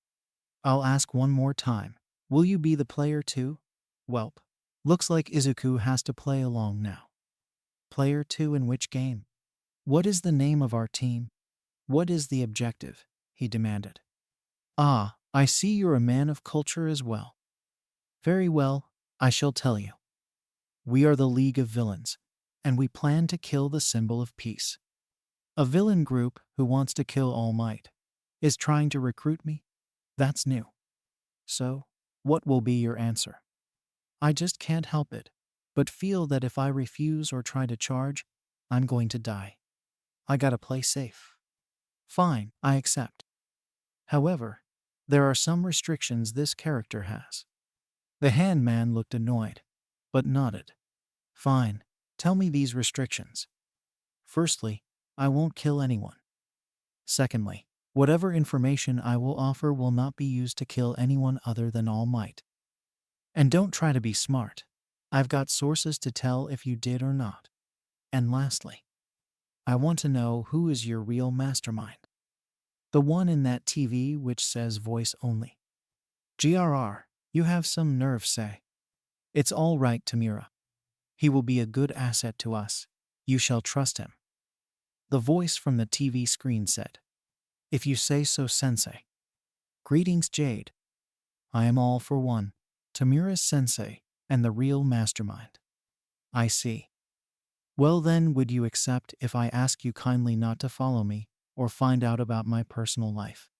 I'll ask one more time. Will you be the player 2? Welp. Looks like Izuku has to play along now. Player 2 in which game? What is the name of our team? What is the objective? He demanded. Ah, I see you're a man of culture as well. Very well, I shall tell you. We are the League of Villains, and we plan to kill the symbol of peace. A villain group who wants to kill All Might is trying to recruit me? That's new. So, what will be your answer? I just can't help it, but feel that if I refuse or try to charge, I'm going to die. I gotta play safe. Fine, I accept. However, there are some restrictions this character has. The handman looked annoyed, but nodded. Fine, tell me these restrictions. Firstly, I won't kill anyone. Secondly, whatever information I will offer will not be used to kill anyone other than All Might. And don't try to be smart. I've got sources to tell if you did or not. And lastly, I want to know who is your real mastermind. The one in that TV which says voice only. GRR, you have some nerve, say. It's all right, Tamira. He will be a good asset to us. You shall trust him. The voice from the TV screen said. If you say so, sensei. Greetings, Jade. I am all for one. Tamira's sensei and the real mastermind. I see. Well then, would you accept if I ask you kindly not to follow me or find out about my personal life?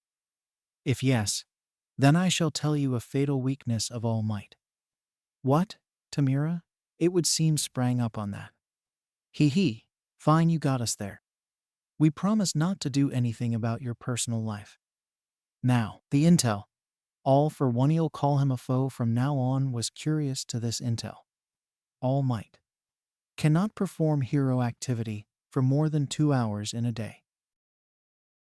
If yes, then I shall tell you a fatal weakness of All Might. What, Tamira? It would seem sprang up on that. Hee. Fine, you got us there. We promise not to do anything about your personal life. Now, the intel. All for one, you'll call him a foe from now on, was curious to this intel. All Might cannot perform hero activity for more than 2 hours in a day.